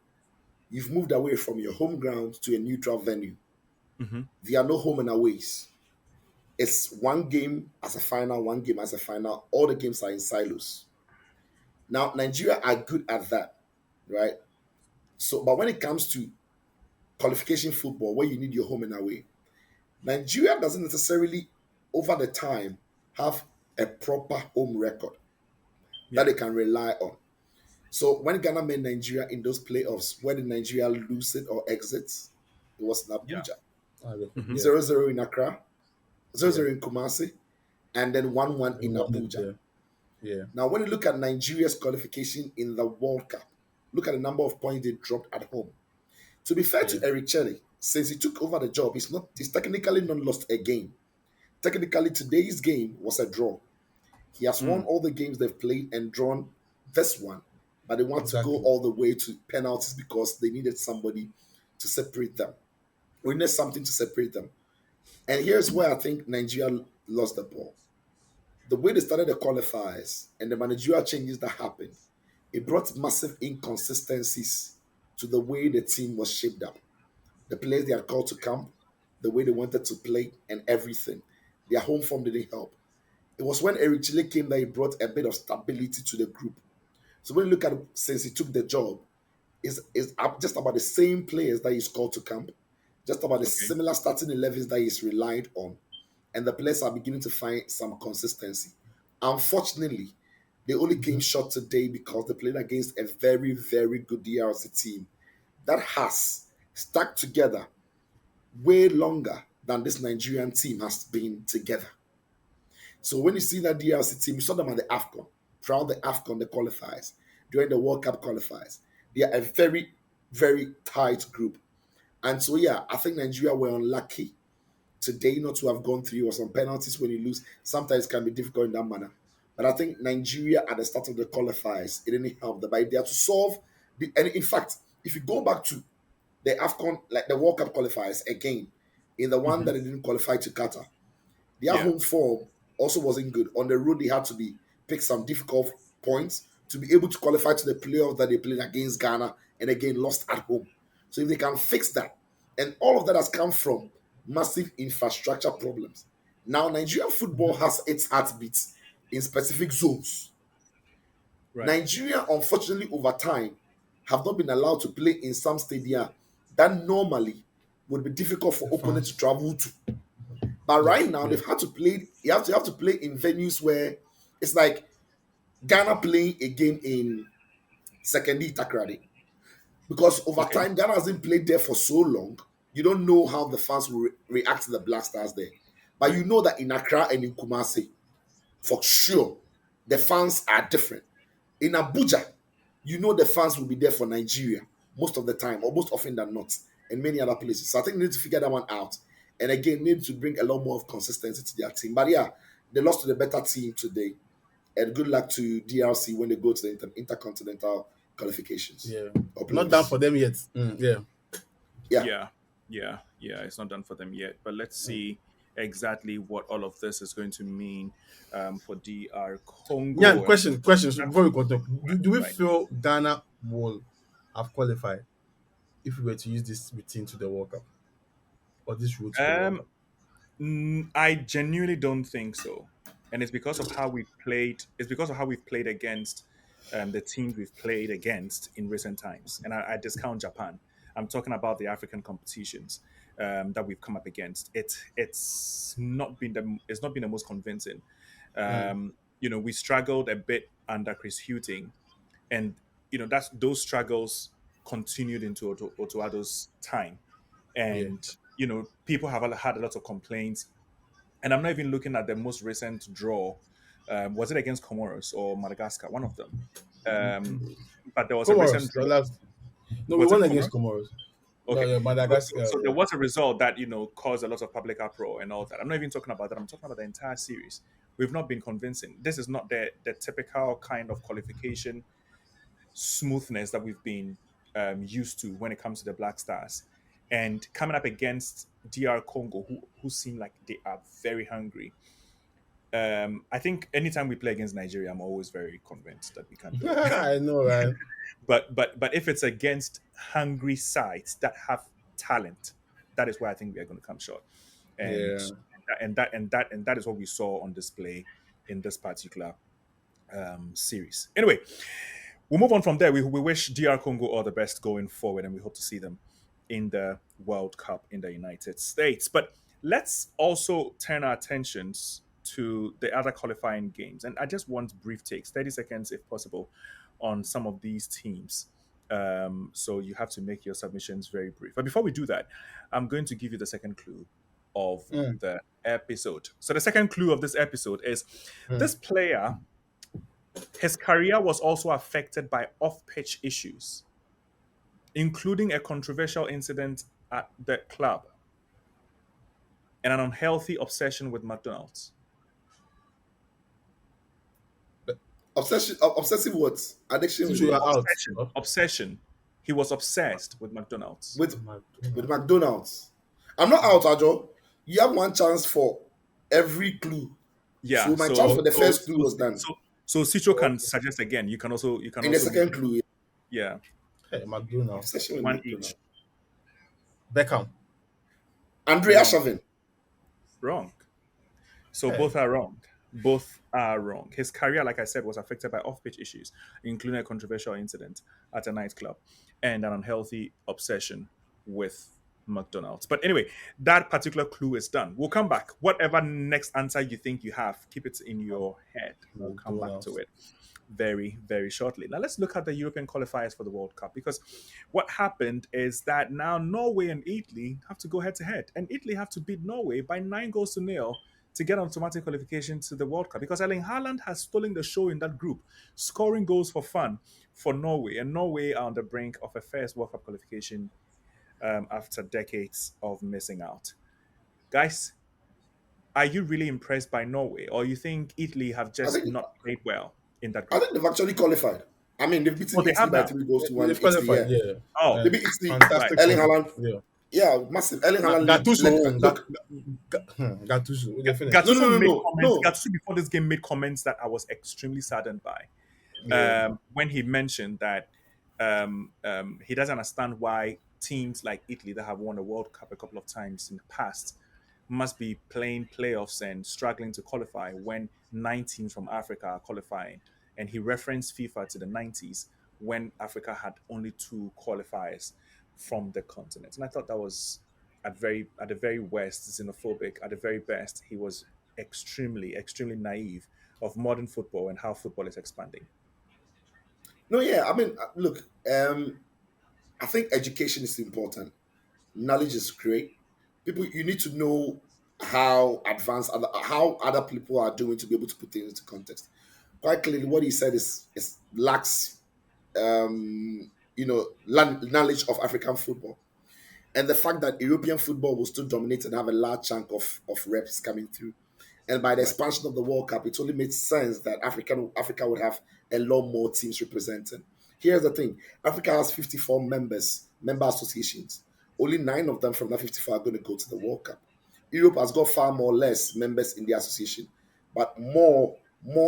you've moved away from your home ground to a neutral venue. Mm-hmm. There are no home and aways. It's one game as a final, one game as a final. All the games are in silos. Now, Nigeria are good at that, right? So, but when it comes to qualification football, where you need your home and away, Nigeria doesn't necessarily, over the time, have a proper home record that Yeah. they can rely on. So when Ghana met Nigeria in those playoffs, where did Nigeria lose it or exit? It was in Yeah. Abuja. Mm-hmm. Yeah, 0-0 in Accra, zero yeah, zero in Kumasi, and then 1-1 we in won it. Abuja. Yeah, yeah, Now, when you look at Nigeria's qualification in the World Cup, look at the number of points they dropped at home. To be fair yeah, to Eric Chelle, since he took over the job, he's technically not lost a game. Technically, today's game was a draw. He has won Mm. all the games they've played and drawn this one, but they want to go exactly. all the way to penalties because they needed somebody to separate them. We needed something to separate them. And here's where I think Nigeria lost the ball. The way they started the qualifiers and the managerial changes that happened, it brought massive inconsistencies to the way the team was shaped up. The players they had called to camp, the way they wanted to play, and everything. Their home form didn't help. It was when Eric Chile came that he brought a bit of stability to the group. So when you look at it, since he took the job, is just about the same players that he's called to camp, just about the Okay. similar starting 11s that he's relied on, and the players are beginning to find some consistency. Unfortunately, they only came Mhm. short today because they played against a very, very good DRC team that has stuck together way longer than this Nigerian team has been together. So when you see that DRC team, you saw them at the AFCON, throughout the AFCON, the qualifiers, during the World Cup qualifiers. They are a very, very tight group. And so, yeah, I think Nigeria were unlucky today not to have gone through or some penalties when you lose. Sometimes it can be difficult in that manner. But I think Nigeria at the start of the qualifiers, it didn't help them. But they had to solve and in fact, if you go back to the AFCON, like the World Cup qualifiers again, in the one Mm-hmm. that they didn't qualify to Qatar, their Yeah. home form also wasn't good. On the road, they had to pick some difficult points to be able to qualify to the playoff that they played against Ghana and again lost at home. So if they can fix that, and all of that has come from massive infrastructure problems. Now, Nigerian football has its heartbeats in specific zones. Right. Nigeria, unfortunately, over time, have not been allowed to play in some stadia that normally would be difficult for The opponents to fans. travel to. But Yeah, right now yeah, they've had to play. You have to play in venues where it's like Ghana playing a game in Sekondi Takrady, because over Okay. time Ghana hasn't played there for so long. You don't know how the fans will react to the Black Stars there, but you know that in Accra and in Kumasi, for sure, the fans are different. In Abuja, you know the fans will be there for Nigeria most of the time, or most often than not, and many other places. So I think they need to figure that one out. And again, need to bring a lot more of consistency to their team. But yeah, they lost to the better team today. And good luck to DRC when they go to the intercontinental qualifications yeah. or Not done playoffs. for them yet. Yeah. Yeah. Yeah, yeah. It's not done for them yet, but let's see exactly what all of this is going to mean for DR Yeah, Congo. question. So before we continue, do we Right. feel Ghana will have qualified if we were to use this routine to the World Cup or this route to the World Um, Cup? I genuinely don't think so, and it's because of how we played. It's because of how we've played against the teams we've played against in recent times, and I discount Japan. I'm talking about the African competitions that we've come up against. It's not been the most convincing. Mm, We struggled a bit under Chris Hughting, and that's those struggles continued into Otoado's time, yeah. and people have had a lot of complaints, and I'm not even looking at the most recent draw. Was it against Comoros or Madagascar? One of them. Um, but there was a recent Comoros. The draw. last. No, we Was it won against Comoros? Comoros. No, Okay. yeah, So, so, Madagascar. so there Yeah. was a result that caused a lot of public uproar and all that. I'm not even talking about that. I'm talking about the entire series. We've not been convincing. This is not the typical kind of qualification smoothness that we've been used to when it comes to the Black Stars. And coming up against DR Congo, who seem like they are very hungry. I think anytime we play against Nigeria, I'm always very convinced that we can do it. I know, right? But if it's against hungry sides that have talent, that is where I think we are going to come short. And Yeah. that is what we saw on display in this particular series. Anyway, we'll move on from there. We wish DR Congo all the best going forward, and we hope to see them in the World Cup in the United States. But let's also turn our attentions to the other qualifying games. And I just want brief takes, 30 seconds if possible, on some of these teams. So you have to make your submissions very brief. But before we do that, I'm going to give you the second clue of Mm, the episode. So the second clue of this episode is mm. this player, his career was also affected by off-pitch issues, including a controversial incident at the club and an unhealthy obsession with McDonald's. Obsessive what? Addiction Since with you what? are out. Obsession. He was obsessed with McDonald's. With with McDonald's. McDonald's. I'm not out, Ajo. You have one chance for every clue. Yeah. So my chance So for the so first clue so was done. so, so Cicho Oh, can suggest again. You can In the also second clue, yeah, hey, McDonald's. obsession with one each. McDonald's. Beckham. Andrea Wrong. Shavin. Wrong. So Hey. both are wrong. Both are wrong. His career, like I said, was affected by off-pitch issues, including a controversial incident at a nightclub and an unhealthy obsession with McDonald's. But anyway, that particular clue is done. We'll come back. Whatever next answer you think you have, keep it in your head. We'll come back to McDonald's. it very, very shortly. Now let's look at the European qualifiers for the World Cup, because what happened is that now Norway and Italy have to go head to head, and Italy have to beat Norway by 9 goals to nil to get automatic qualification to the World Cup, because Erling Haaland has stolen the show in that group, scoring goals for fun for Norway, and Norway are on the brink of a first World Cup qualification after decades of missing out. Guys, are you really impressed by Norway, or you think Italy have I just think not played well in that I group? think they've actually qualified. I mean, they've Oh, beaten they Italy have by now. 3 goals to one. They've Italy, qualified, yeah. yeah. Oh, They And beat Italy. right. fantastic Erling quality. Haaland, Yeah. yeah, massive. Erling Haaland Gattuso. look. Gattuso. They finished. No, no, Gattuso no, no, made no, comments. no. Gattuso before this game made comments that I was extremely saddened by. Yeah. When he mentioned that he doesn't understand why teams like Italy that have won the World Cup a couple of times in the past must be playing playoffs and struggling to qualify when 9 teams from Africa are qualifying. And he referenced FIFA to the 90s when Africa had only 2 qualifiers from the continent. And I thought that was at the very worst xenophobic. At the very best, he was extremely naive of modern football and how football is expanding. No, yeah. I mean, look. I think education is important. Knowledge is great. People, you need to know how other people are doing to be able to put things into context. Quite clearly, what he said is lacks knowledge of African football. And the fact that European football will still dominate and have a large chunk of reps coming through. And by the Right. expansion of the World Cup, it only made sense that Africa would have a lot more teams represented. Here's the thing: Africa has 54 member associations. Only 9 of them from that 54 are going to go to the World Cup. Europe has got far more less members in the association, but more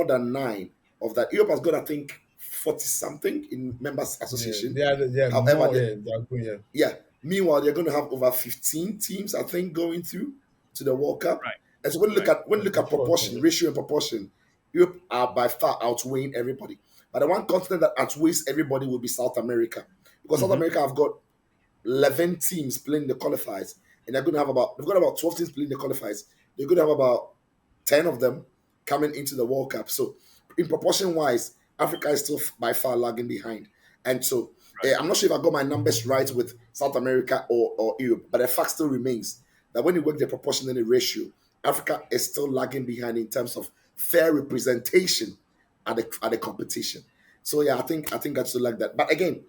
than 9 of that. Europe has got, I think, 40 something in members Yeah, association. they are However, more. Yeah, they are good. Yeah, yeah. Meanwhile, they're going to have over 15 teams, I think, going through to the World Cup. Right. And so when you look Right. at when you look at proportion, 14. ratio and proportion, Europe are by far outweighing everybody. But the one continent that outweighs everybody will be South America, because South Mm-hmm. America have got 11 teams playing the qualifiers, and they've got about 12 teams playing the qualifiers. They're going to have about 10 of them coming into the World Cup. So, in proportion wise, Africa is still by far lagging behind. And so, Right. I'm not sure if I got my numbers right with South America or Europe, but the fact still remains that when you work the proportion and the ratio, Africa is still lagging behind in terms of fair representation at the competition. So yeah, I think I still like that. But again,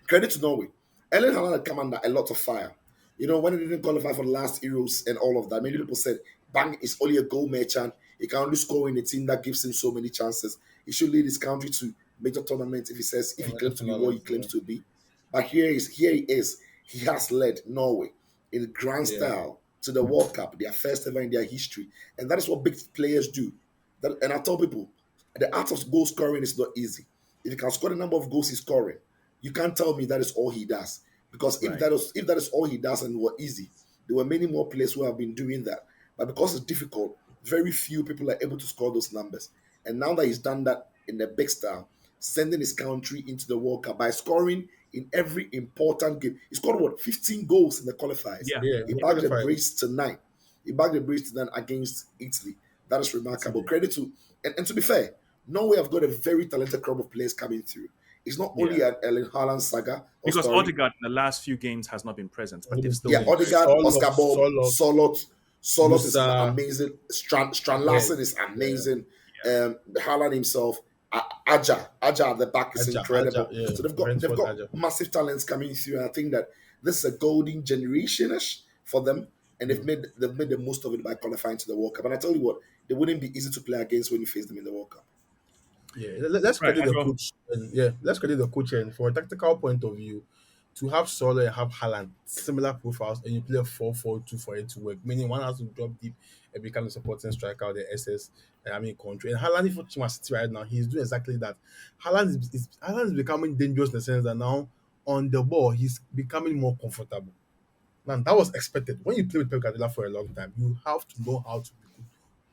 credit to Norway. Erling Haaland had come under a lot of fire. You know, when he didn't qualify for the last Euros and all of that, many people said, Bang is only a goal merchant. He can only score in a team that gives him so many chances. He should lead his country to major tournaments if he claims to be what he claims to be. But here he is. He has led Norway in grand Yeah, style to the World Cup, their first ever in their history. And that is what big players do. And I tell people, the art of goal scoring is not easy. If you can score the number of goals he's scoring, you can't tell me that is all he does. Because if Right. that is all he does and were easy, there were many more players who have been doing that. But because it's difficult, very few people are able to score those numbers. And now that he's done that in the big style, sending his country into the World Cup by scoring in every important game. He scored what 15 goals in the qualifiers. Yeah. yeah. He The bagged the qualifier. brace tonight. He bagged the brace tonight against Italy. That is remarkable. Credit to and to be fair, Norway have got a very talented crop of players coming through. It's not only Yeah. an Erling Haaland saga or Because story. Odegaard in the last few games has not been present, but they've still Yeah, been very Odegaard, successful. Oscar Bob, Solo, Solot is Musa. amazing. Strand Yeah, Larsen is yeah. amazing. Haaland himself, Aja at the back is Aja, incredible. yeah. So they've Brentford got Aja. massive talents coming through, and I think that this is a golden generation-ish for them, and they've made the most of it by qualifying to the World Cup. And I tell you what, they wouldn't be easy to play against when you face them in the World Cup. Yeah, let's Right. credit And the well, coach. And yeah, let's credit the coach. And from a tactical point of view, to have Solo and have Haaland similar profiles, and you play a 4-4-2 for it to work. Meaning one has to drop deep and become a supporting striker, the SS. I mean, country. And Haaland, if you watch City right now, he's doing exactly that. Haaland is becoming dangerous in the sense that now on the ball he's becoming more comfortable. Now that was expected. When you play with Pep Guardiola for a long time, you have to know how to be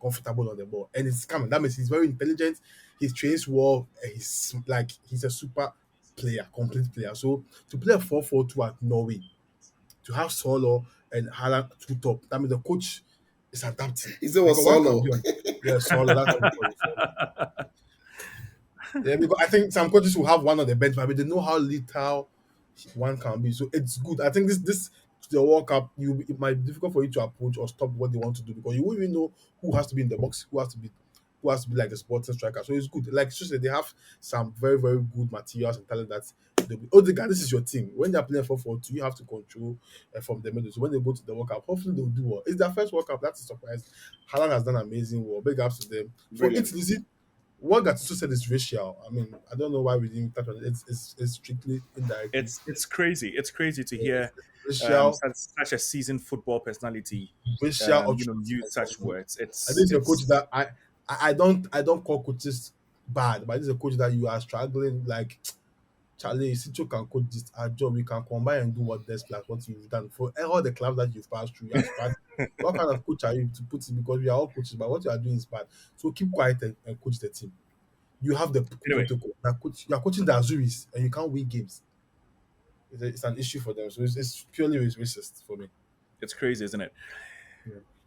comfortable on the ball, and it's coming. That means he's very intelligent. He trains well. And he's a super player, complete player. So to play a 4-4-2 at Norway, to have Solo and Haaland two top, that means the coach is adapting He said was because one can solo. be on. Yeah, Solo. That's what we call it. Solo. Yeah, because I think some coaches will have one on the bench, but they know how little one can be. So it's good. I think this the World Cup, it might be difficult for you to approach or stop what they want to do because you won't even know who has to be in the box, who has to be like the sporting striker. So it's good. Like seriously, they have some very, very good materials and talent that Odegaard, this is your team. When they're playing 4-4-2, you have to control from the middle. So when they go to the World Cup, hopefully they'll do well. It's their first World Cup. That's a surprise. Haaland has done amazing work. Big ups to them. For Brilliant. Italy, what Gattuso said is racial. I mean, I don't know why we didn't touch on it. It's strictly indirectly. it's crazy. It's crazy to hear Racial, such a seasoned football personality, racial use atrocities such from him. words. And this is a coach It's that I don't call coaches bad, but this is a coach that you are struggling like Charlie, Sicho can coach this our job. We can combine and do what best like what you've done. For all the clubs that you've passed through, you have struggled. What kind of coach are you to put it? Because we are all coaches, but what you are doing is bad. So keep quiet and coach the team. You have the anyway. protocol. You are coaching the Azuris and you can't win games. It's an issue for them. So it's purely racist for me. It's crazy, isn't it?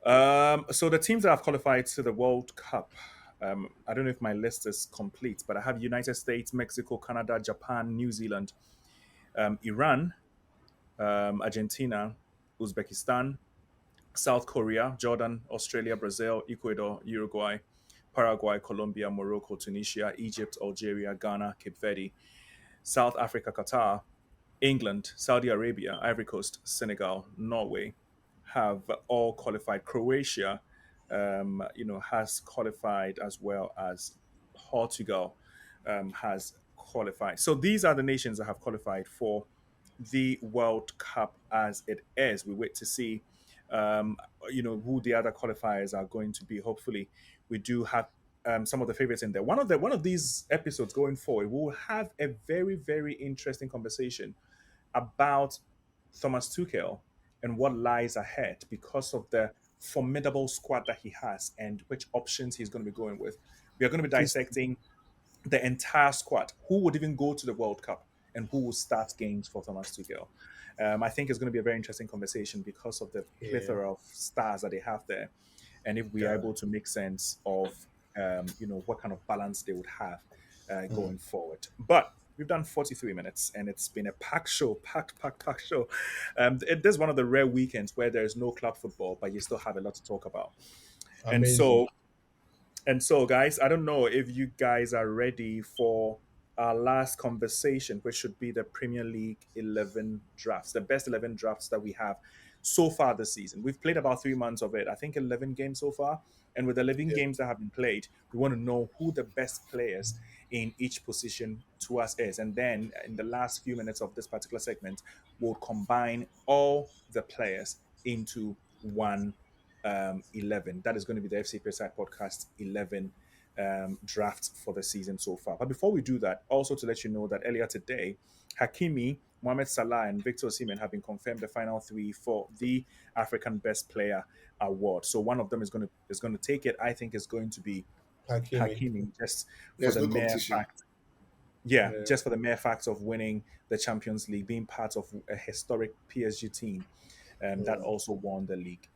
Yeah. So the teams that have qualified to the World Cup, I don't know if my list is complete, but I have United States, Mexico, Canada, Japan, New Zealand, Iran, Argentina, Uzbekistan, South Korea, Jordan, Australia, Brazil, Ecuador, Uruguay, Paraguay, Colombia, Morocco, Tunisia, Egypt, Algeria, Ghana, Cape Verde, South Africa, Qatar, England, Saudi Arabia, Ivory Coast, Senegal, Norway have all qualified. Croatia, has qualified, as well as Portugal has qualified. So these are the nations that have qualified for the World Cup as it is. We wait to see, um, who the other qualifiers are going to be. Hopefully, we do have some of the favorites in there. One of these episodes going forward, we will have a very very interesting conversation about Thomas Tuchel and what lies ahead because of the formidable squad that he has and which options he's going to be going with. We are going to be This, dissecting the entire squad. Who would even go to the World Cup and who will start games for Thomas Tuchel? I think it's going to be a very interesting conversation because of the yeah, plethora of stars that they have there, and if we are God. able to make sense of what kind of balance they would have going forward. But we've done 43 minutes, and it's been a packed show, packed show. This is one of the rare weekends where there is no club football, but you still have a lot to talk about. And Amazing. so guys, I don't know if you guys are ready for our last conversation, which should be the Premier League 11 drafts, the best 11 drafts that we have so far this season. We've played about 3 months of it, I think 11 games so far. And with 11 Yeah. games that have been played, we want to know who the best players in each position to us is. And then in the last few minutes of this particular segment, we'll combine all the players into one 11. That is going to be the FC Side Podcast 11 draft for the season so far. But before we do that, also to let you know that earlier today, Hakimi, Mohamed Salah, and Victor Osimhen have been confirmed the final three for the African Best Player award. So one of them is going to take it. I think is going to be Hakimi. Hakimi, just for There's the no mere competition. fact. Yeah, Yeah. just for the mere fact of winning the Champions League, being part of a historic PSG team that also won the league.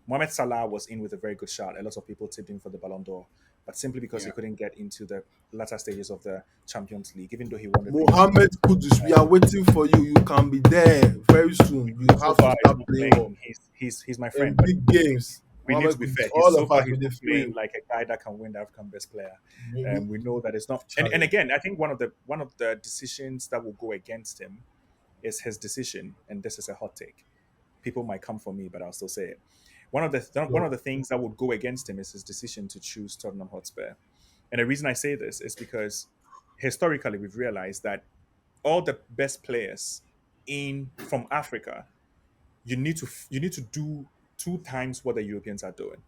Mohamed Salah was in with a very good shot. A lot of people tipped him for the Ballon d'Or, but simply because he Yeah. couldn't get into the latter stages of the Champions League, even though he won the PSG. Mohamed Kudus, we are waiting for you. You can be there very soon. You So have to far, he's start not playing well playing. He's my in friend, but big games. we need Mohamed to be Kudus, fair. He's all so of far us he's will not feel playing him. like a guy that can win the African Best Player. We- We know that it's not. And Challenge. again, I think one of the decisions that will go against him is his decision, and this is a hot take. People might come for me, but I'll still say it. One of the things that would go against him is his decision to choose Tottenham Hotspur. And the reason I say this is because historically we've realized that all the best players in from Africa, you need to do two times what the Europeans are doing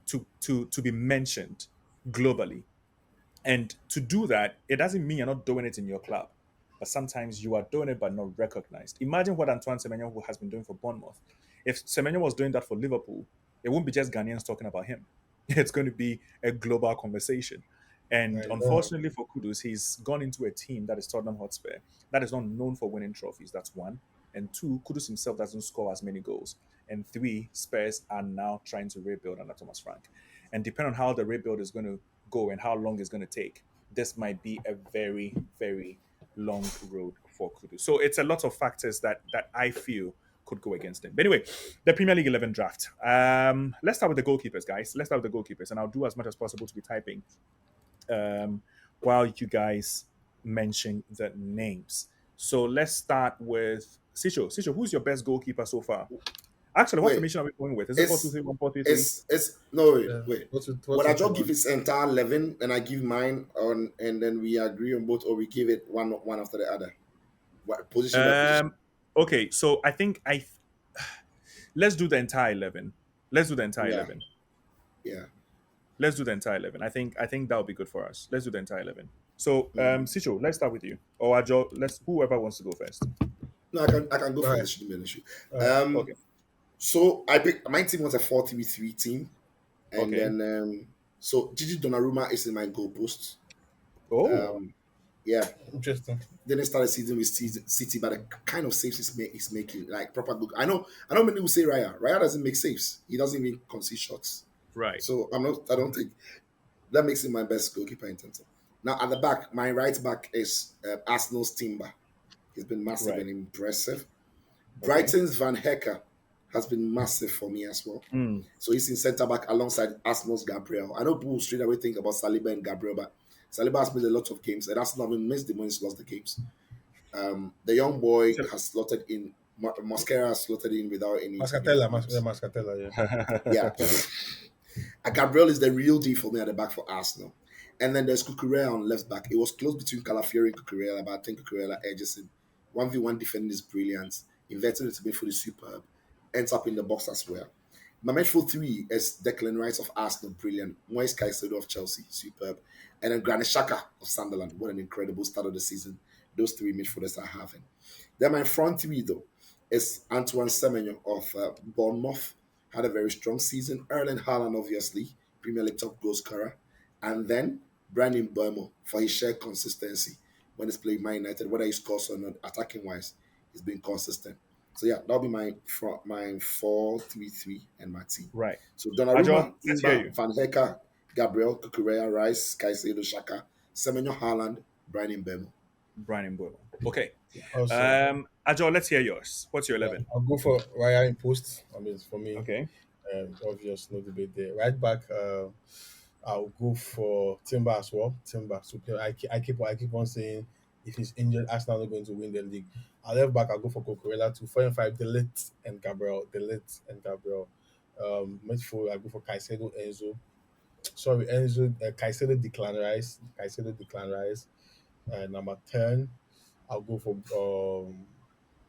to be mentioned globally. And to do that, it doesn't mean you're not doing it in your club, but sometimes you are doing it but not recognized. Imagine what Antoine Semenyo has been doing for Bournemouth. If Semenyo was doing that for Liverpool, it won't be just Ghanaians talking about him. It's going to be a global conversation. And I know. unfortunately for Kudus, he's gone into a team that is Tottenham Hotspur that is not known for winning trophies. That's one. And two, Kudus himself doesn't score as many goals. And three, Spurs are now trying to rebuild under Thomas Frank. And depending on how the rebuild is going to go and how long it's going to take, this might be a very, very long road for Kudu. So it's a lot of factors that I feel could go against him. But anyway, the Premier League 11 draft. Let's start with the goalkeepers, guys. Let's start with the goalkeepers, and I'll do as much as possible to be typing while you guys mention the names. So let's start with Sicho. Sicho, who's your best goalkeeper so far? Actually, what Wait, formation are we going with? Is it 4 2 it's 3 1 4 3 3? it's no wait, Yeah. wait. What's Would I your just give favorite? his entire 11 and I give mine on, and then we agree on both, or we give it one after the other, position by position? Okay, so I think let's do the entire 11. Let's do the entire Yeah, 11. yeah. Let's do the entire 11. I think that would be good for us. Let's do the entire 11. So, Mm. Sicho, let's start with you. Or Ajo, let's whoever wants to go first. No, I can go All first. right. It shouldn't be an issue. All right. Okay. So I picked my team was a 4-3-3 team, and Okay. then so Gigi Donnarumma is in my goal post. Oh, Um, Yeah. Interesting. Then they started season with City, but the kind of saves he's making, like proper good. I know many will say Raya. Raya doesn't make saves. He doesn't even concede shots. Right. So I don't think that makes him my best goalkeeper in terms of. Now at the back, my right back is Arsenal's Timber. He's been massive Right. and impressive. Okay. Brighton's Van Hecker has been massive for me as well. Mm. So he's in centre back alongside Arsenal's Gabriel. I know people straight away think about Saliba and Gabriel, but Saliba has missed a lot of games, and Arsenal haven't missed the when he's lost the games. The young boy So, has slotted in. Mosquera has slotted in without any too many Mascatella, problems. Mascatella, yeah. Yeah. Gabriel is the real deal for me at the back for Arsenal. And then there's Cucurella on left back. It was close between Calafiori and Cucurella, but I think Cucurella edges him. 1v1 defending is brilliant. Inverting it to midfield is superb. Ends up in the box as well. My midfield three is Declan Rice of Arsenal, brilliant. Moise Caicedo of Chelsea, superb. And then Granit Xhaka of Sunderland. What an incredible start of the season those three midfielders are having. Then my front three, though, is Antoine Semenyo of Bournemouth. Had a very strong season. Erling Haaland, obviously, Premier League top goal scorer. And then Brandon Burmo for his sheer consistency when he's playing Man United, whether he scores or not, attacking wise, he's been consistent. So yeah, that'll be my 4-3-3 and my team. right. So Ajo, Donnarumma, let's hear Timber, you. Van Hecke, Gabriel, Kukurea, Rice, Caicedo, Shaka, Semenyo, Haaland, Brandon Burmo. Brian Mbuemo. Okay. Also, Ajo, let's hear yours. What's your yeah, 11? I'll go for Raya in post. I mean, for me, Okay. obvious, no debate there. Right back, I'll go for Timber as well. Timber. So I keep on saying if he's injured, Arsenal are not going to win the league. I'll left back. I'll go for Cucurella to 4 and 5. Delete and Gabriel. Delete and Gabriel. Midfield. I'll go for Caicedo, Enzo. Sorry, Enzo. Caicedo, Declan Rice. Caicedo, Declan Rice. Number 10. I'll go for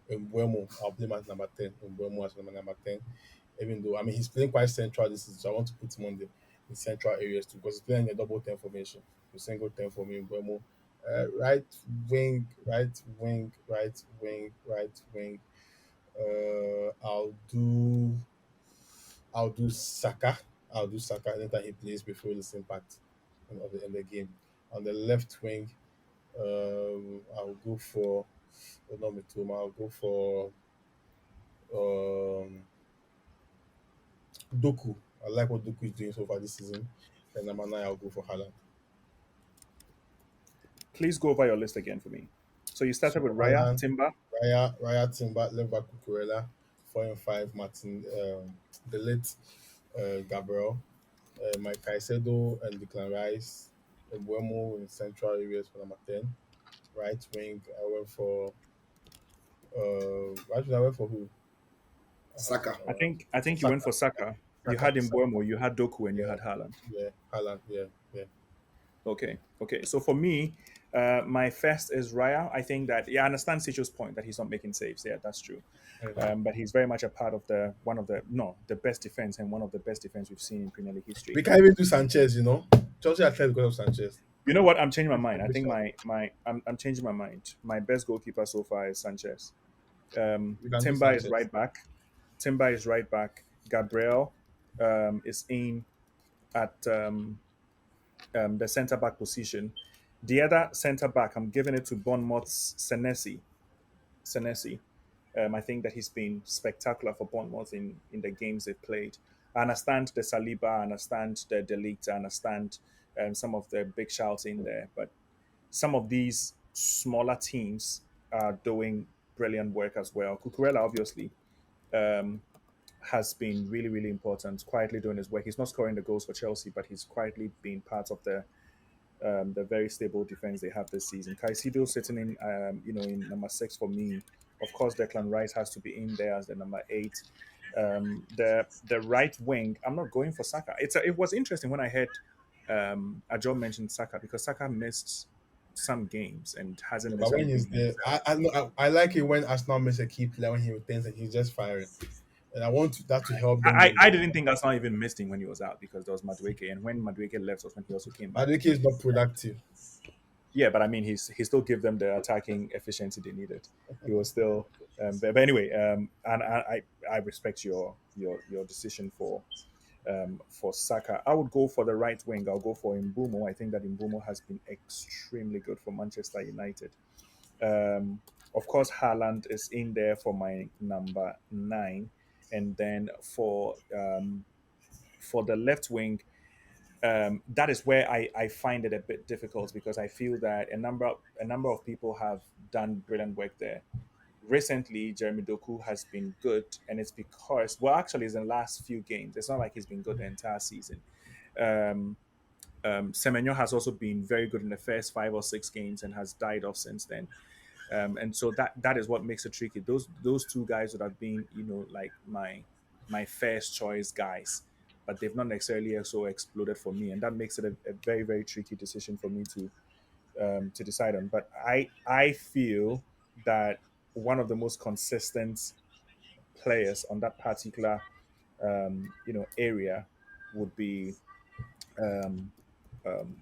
Mbuemo. I'll play him at number 10. Mbuemo as number 10. Even though, I mean, he's playing quite central this season, so I want to put him on the in central areas too because he's playing a double 10 formation. So single 10 for me, Mbuemo. Right wing, right wing, right wing, right wing. I'll do Saka. I'll do Saka anytime he plays before his impact in the game. On the left wing, I'll go for not Mitoma. I'll go for um, Doku. I like what Doku is doing so far this season. And number 9, I'll go for Haaland. Please go over your list again for me. So you So started with Raya, Haaland, Timber. Raya Timber, left back Cucurella, 4 and 5, Martin, the late Gabriel, Mike Caicedo and Declan Rice, Buemo in central areas for number 10. Right wing, I went for right wing, I went for who? Saka. I think you went Saka. for Saka. You Saka, had Saka. Mbuemo, you had Doku, and you Yeah, had Haaland. yeah, Haaland, yeah, yeah. Okay. Okay. So for me, my first is Raya. I think that I understand Sicho's point that he's not making saves. Yeah, that's true. Mhm. But he's very much a part of the best defense and one of the best defense we've seen in Premier League history. We can't even do Sanchez, you know. Chelsea are playing because of Sanchez. You know what? I'm changing my mind. I think Contribution. I'm changing my mind. My best goalkeeper so far is Sanchez. We can do Timber is Sanchez. right back. Timber is right back. Gabriel is in at the centre back position. The other centre back, I'm giving it to Bournemouth's Senesi. Senesi. I think that he's been spectacular for Bournemouth in the games they've played. I understand the Saliba, I understand the Delete, I understand some of the big shouts in there, but some of these smaller teams are doing brilliant work as well. Cucurella, obviously, um, has been really, really important, quietly doing his work. He's not scoring the goals for Chelsea, but he's quietly been part of the very stable defense they have this season. Caicedo sitting in number 6 for me. Of course, Declan Rice has to be in there as the number 8. The right wing, I'm not going for Saka. It was interesting when I heard Ajo mentioned Saka because Saka missed some games and hasn't Yeah, but missed when anything he's there, himself. I like it when Arsenal makes a key player when he returns and he's just firing. And I want that to help them I, win. I didn't think Arsenal even missed him when he was out because there was Madueke, and when Madueke left was when he also came back. Madueke is not productive. Yeah, but I mean, he still gave them the attacking efficiency they needed. He was still, but anyway, and I respect your decision for for Saka. I would go for the right wing. I'll go for Mbumo. I think that Mbumo has been extremely good for Manchester United. Um, of course, Haaland is in there for my number 9, and then for the left wing, that is where I find it a bit difficult because I feel that a number of people have done brilliant work there. Recently, Jeremy Doku has been good, and it's because, well, actually, it's in the last few games. It's not like he's been good the entire season. Um, Semenyo has also been very good in the first 5 or 6 games and has died off since then. And so that is what makes it tricky. Those two guys would have been, like my first choice guys, but they've not necessarily also exploded for me, and that makes it a very very tricky decision for me to decide on. But I feel that one of the most consistent players on that particular area would be um, um,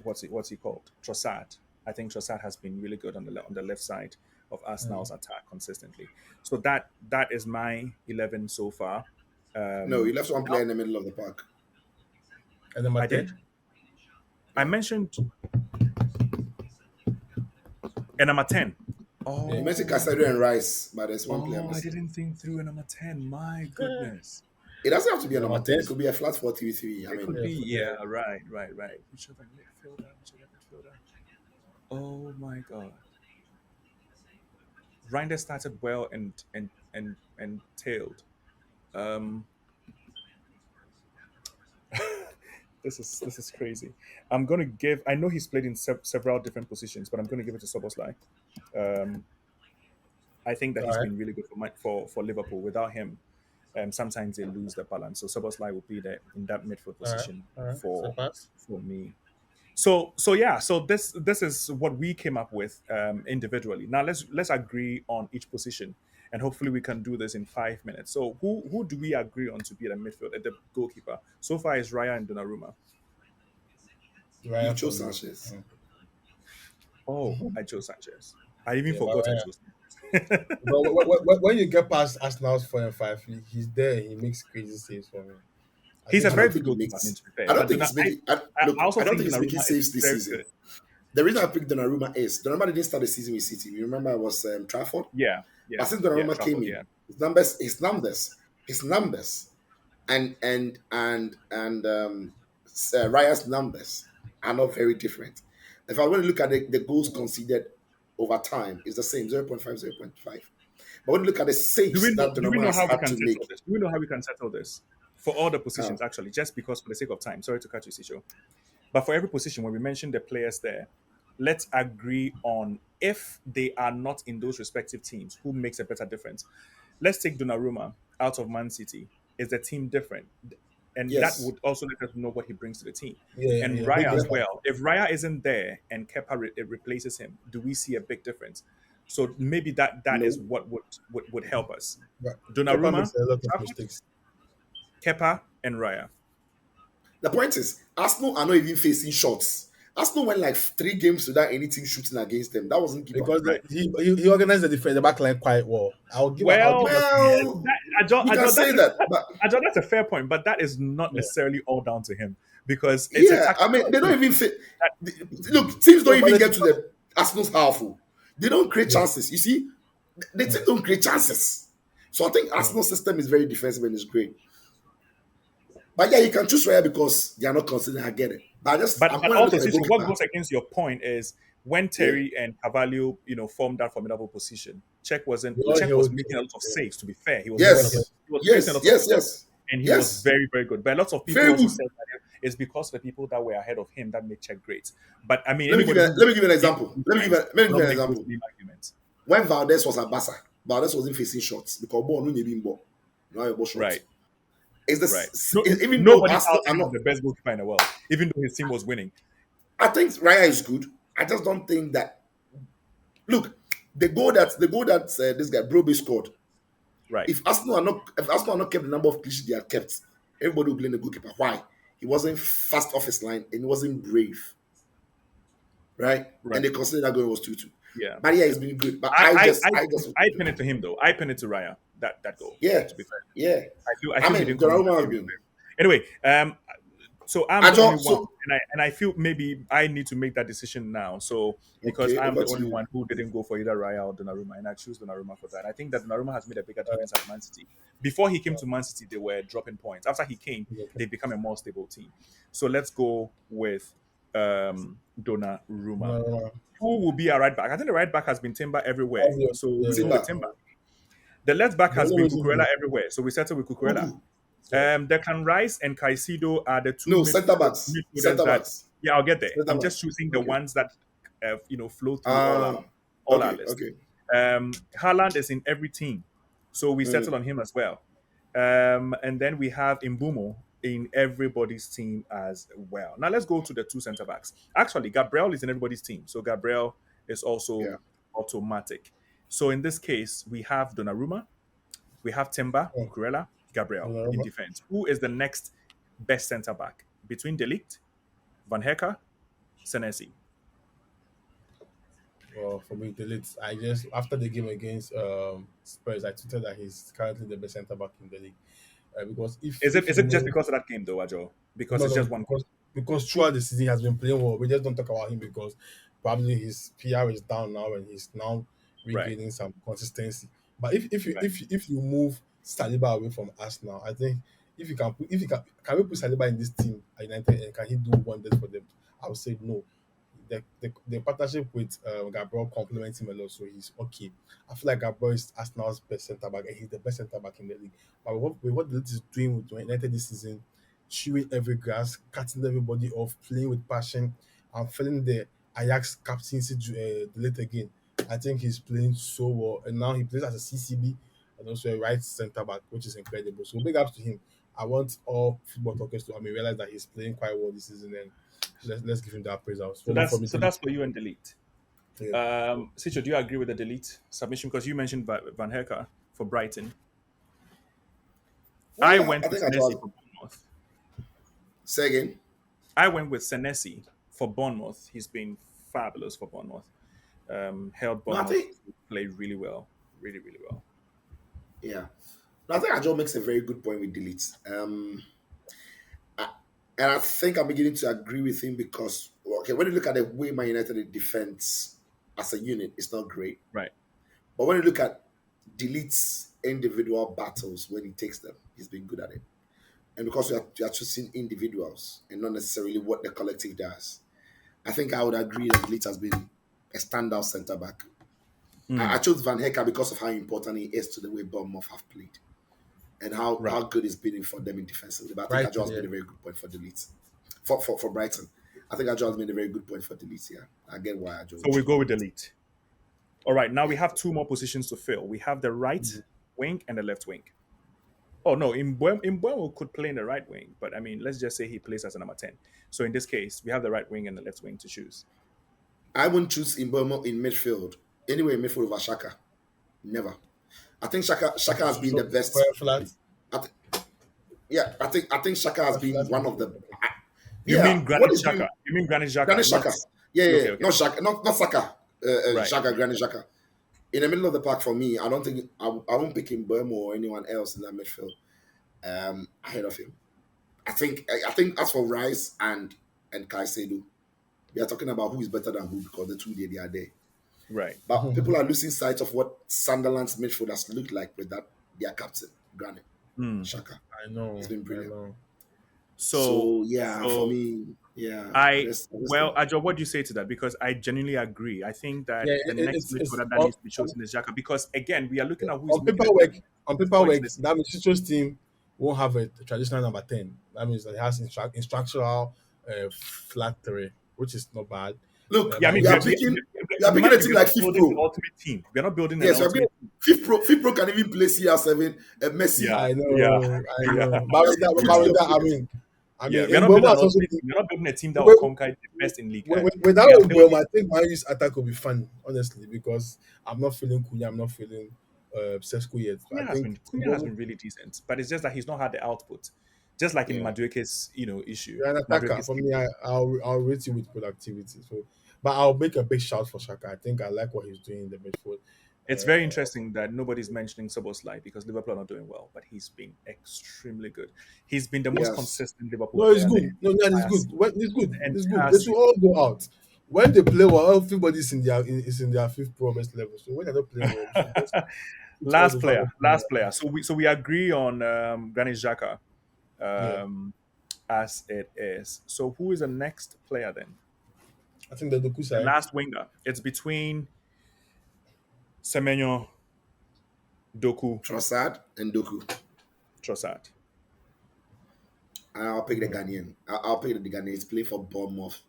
what's he called? Trossard. I think Trossard has been really good on the left side of Arsenal's attack consistently. So that is my 11 so far. No, Um, you left one player in the middle of the park. And number I 10? did. I mentioned and number 10. You Oh, mentioned Casado and Rice, but there's one player I missing. didn't think through a number 10. My goodness. It doesn't have to be a number Number 10. 10? It could be a flat 4-3-3. I It could mean, be, Yeah. yeah, right. Which other midfielder? Oh my god. Reinders started well and tailed. Um, this is crazy. I'm gonna give. I know he's played in several different positions, but I'm gonna give it to Soboslai. Um, I think that All he's right. been really good for Liverpool. Without him, sometimes they lose the balance. So Soboslai will be there in that midfield All right. position All right. So for pass. for me. So yeah, so this is what we came up with individually. Now let's agree on each position, and hopefully we can do this in 5 minutes. So who do we agree on to be the midfield at the goalkeeper? So far is Raya and Donnarumma. you Raya for chose me. Sanchez. Oh, I chose Sanchez. I even Yeah, but forgot I Raya. chose Sanchez. But when you get past Arsenal's 4 and 5, he's there. He makes crazy saves for me. I He's think a I he. very don't good think he goalkeeper, I mean, makes. to be fair. I don't But think he's making. I Look, also I don't think think he's making Donnarumma is saves this very season. good. The reason I picked Donnarumma is Donnarumma didn't start the season with City. You remember it was Trafford. Yeah, But yeah, since yeah. Donnarumma came Trafford, in, yeah. his numbers, and Raya's numbers are not very different. If I want to look at the goals conceded over time, it's the same 0.5, 0.5. But when you look at the saves that Do we Donnarumma know has how we had can to settle make, this? Do we know how we can settle this for all the uh, positions? Actually, just because for the sake of time. Sorry to cut you, Sisho. But for every position, when we mention the players there, let's agree on if they are not in those respective teams, who makes a better difference. Let's take Donnarumma out of Man City. Is the team different? And that yes, would also let us know what he brings to the team. Yeah, And yeah, big Raya as impact. well. If Raya isn't there and Kepa it replaces him, do we see a big difference? So maybe that is no. what would help us. But Kepa Donnarumma, makes a lot of Trafford, mistakes. Kepa, and Raya. The point is, Arsenal are not even facing shots. Arsenal went like 3 games without anything shooting against them. That wasn't keeper. Because Right. he organized the back line quite well. I'll Well, give us Well, you can say that, but That's a fair point, but that is not yeah. necessarily all down to him because it's a yeah, I tactical mean, they don't approach. even fit. That, Look, teams don't No, but even the get thing, to the Arsenal's half. They don't create yeah, chances. You see, the team don't create chances. So I think mm. Arsenal's system is very defensive and it's great. But yeah, you can choose Raya because they are not considering. I get it. But but when I look also, at the Sisha, what goalkeeper, goes against your point is when yeah, Terry and Carvalho, formed that formidable position. We all Czech know was it. making a lot of Yeah. saves. To be fair, yes, he was creating a yes, lot of yes, chances, yes, and he was yes, very very good. But lots of people very also good. said that it's because the people that were ahead of him that made Czech great. But I mean, Let me give anybody you, who let me give you an plays example. those Let me give you, times let me give will you not an make those example. same arguments. When Valdez was at Barca, Valdez wasn't facing shots because ball no being ball. Now your ball shot. Right. It's Right. this No, even though nobody Arsenal tells are him not. he's the best goalkeeper in the world, even though his team was winning. I think Raya is good. I just don't think that. Look, the goal that this guy Broby scored. Right. If Arsenal are not kept the number of clean they are kept, everybody will blame the goalkeeper. Why? He wasn't fast off his line and he wasn't brave, right? And Right. they consider that goal was 2-2. Yeah. But yeah, Yeah. he's been good. But I I I just I, I just I pin it to him though. I pin it to Raya. That goal. yeah, To be fair, yeah. I I feel he mean, didn't come in that Donnarumma has game. been Anyway, so I'm I the only just one, so and I feel maybe I need to make that decision now. So because okay, I'm over the to only you. one who didn't go for either Raya or Donnarumma, and I choose Donnarumma for that. I think that Donnarumma has made a bigger difference at Man City. Before he came to Man City, they were dropping points. After he came, Okay. they become a more stable team. So let's go with Donnarumma. No, Who will be a right back? I think the right back has been Timber everywhere, obvious. so we go with Timber, Timber. The left back The has only been reason Cucurella everywhere, so we settle with Cucurella. Ugu. yeah. Declan Rice and Caicedo are the two No, center backs. midfielders Center that, backs. yeah, I'll get there. Center I'm just backs. choosing the Okay. ones that flow through Ah, all our okay, list. okay. Haaland is in every team, so we Mm, settle on him as well. And then we have Imbumo in everybody's team as well. Now let's go to the two centre backs. Actually, Gabriel is in everybody's team, so Gabriel is also yeah. automatic. So in this case, we have Donnarumma, we have Timber, Yeah. Cucurella, Gabriel in Donnarumma. defense. Who is the next best centre back between Delict, Van Hecke, Senesi? Well, for me, delete. I just after the game against Spurs, I tweeted that he's currently the best centre back in the league. Because Is it if is you it just move, because of that game though, Ajo? Because no, it's no, just one game. because throughout the season he has been playing well. We just don't talk about him because probably his PR is down now and he's now Right, regaining some consistency. But right. if you move Saliba away from us now, I think if you can we put Saliba in this team at United and can he do wonders for them? I would say no. The partnership with Gabriel complements him a lot, so he's okay. I feel like Gabriel is Arsenal's best centre back, and he's the best centre back in the league. But what the league is doing with United this season, chewing every grass, cutting everybody off, playing with passion, and feeling the Ajax captaincy delete again. I think he's playing so well, and now he plays as a CCB and also a right centre back, which is incredible. So big ups to him. I want all football talkers to realize that he's playing quite well this season, and let's give him that praise out. So For that's me, so that's for you and Delete. yeah. Sicho, do you agree with the Delete submission? Because you mentioned Van Hecke for Brighton. Well, I yeah, went I with think I Senesi just for Bournemouth. say again. I went with Senesi for Bournemouth. He's been fabulous for Bournemouth. Held No, I Bournemouth think to play really well, really, really well. yeah. No, I think Ajo makes a very good point with delete. I, and I think I'm beginning to agree with him because okay, when you look at the way Man United defense as a unit, it's not great. Right. But when you look at delete's individual battles when he takes them, he's been good at it. And because we are choosing individuals and not necessarily what the collective does, I think I would agree that delete has been a standout centre back. I chose Van Hecke because of how important he is to the way Bournemouth have played and how Right. good he's been for them in defensively. But I think Ajo Brighton, has yeah. made a very good point for delete. For Brighton. I think Ajo has made a very good point for delete, yeah. I get why Ajo So would we choose go with delete. Delete. All right. Now we have two more positions to fill. We have the right wing and the left wing. Oh no, Imbuemo could play in the right wing, but I mean, let's just say he plays as a number 10. So in this case, we have the right wing and the left wing to choose. I wouldn't choose Mbeumo in midfield. Anyway, in midfield over Shaka. Never. I think Shaka has been So the best. Square flat, I th- yeah, I think Shaka has square been flat one is of the okay. You yeah. mean What Granit is Xhaka? doing You mean Granit Xhaka, Granit not Shaka? Yeah, okay, okay. not Shaka, not Saka. Right. Shaka, Granit Shaka. In the middle of the park for me, I don't think I won't pick Mbeumo or anyone else in that midfield ahead of him. I think as for Rice and Caicedo, we are talking about who is better than who because the two they are there. Right. But people are losing sight of what Sunderland's midfielders look like with that their captain, Granit Shaka. I know, It's been I brilliant. know. So So yeah, for so me, yeah, I I just well, think Ajo, what do you say to that? Because I genuinely agree. I think that Yeah, the next it's midfielder that needs to be chosen is Xhaka because again, we are looking at who is on making the paperwork. On most points paperwork, this that season. means Citro's team won't have a traditional number 10. That means that it has instructional flat three, which is not bad. look, Yeah, I But mean, we if are you picking we are picking mind a you, team we're like not Fifth building the Pro. ultimate team. We're not building an Yes, we are ultimate picking team. Fifth Pro can even play CR7 and Messi. Yeah, I yeah, know, I yeah, know. We are But putting with the that, players. I yeah. mean, We're not building Mbeumo an has also ultimate been team. We're not building a team that will with, conquer the best in league. without Yeah, Mbeumo, I think Marius attack will be fun, honestly, because I'm not feeling Cunha, I'm not feeling Sesko yet. I think Cunha has Mbeumo, been really decent, but it's just that he's not had the output. Just like in Yeah. Madueke's, issue. you're an attacker. Madueke's For me, I'll rate you with productivity. So, but I'll make a big shout for Shaka. I think I like what he's doing in the midfield. It's very interesting that nobody's mentioning Soboslai because Liverpool are not doing well, but he's been extremely good. He's been the most Yes. consistent Liverpool No, it's player good. No, no, it's entire good. season. When it's good. The It's good. entire They should season. all go out. When they play well, everybody's in their is in their fifth promise level. So when they're not playing well, we should just put all Last those other player, people. last player. So we agree on Granit Xhaka Yeah, um, as it is. So who is the next player then? I think the Doku The side. last winger. It's between Semenyo, Doku, Trossard and Doku. Trossard. And I'll pick the Ghanaian. I'll pick the Ghanaian. He's playing for Bournemouth.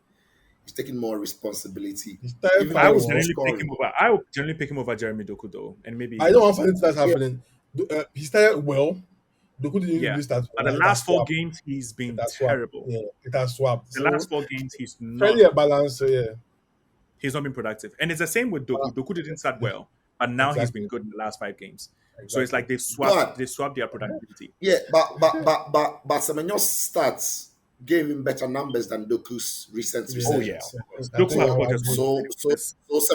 He's taking more responsibility. He started Even I though fine would he's not well. generally pick him scoring. over. I would generally pick him over Jeremy Doku though, and I maybe don't want some. funny that's Yeah, happening. He started well. Doku didn't Yeah, really start but well. the And it has last four swapped. games he's It been has swapped. terrible. Yeah, it has swapped. The So last four games fairly a balance. So yeah, he's not been productive, and it's the same with Doku. Doku didn't start well, but now he's been exactly, good in the last 5 games. So it's exactly. like they but swapped their productivity. yeah, but Semenyo's stats gave him better numbers than Doku's recent Oh Yeah, yeah, research. of course. I Doku think has I So got would just one. agree. so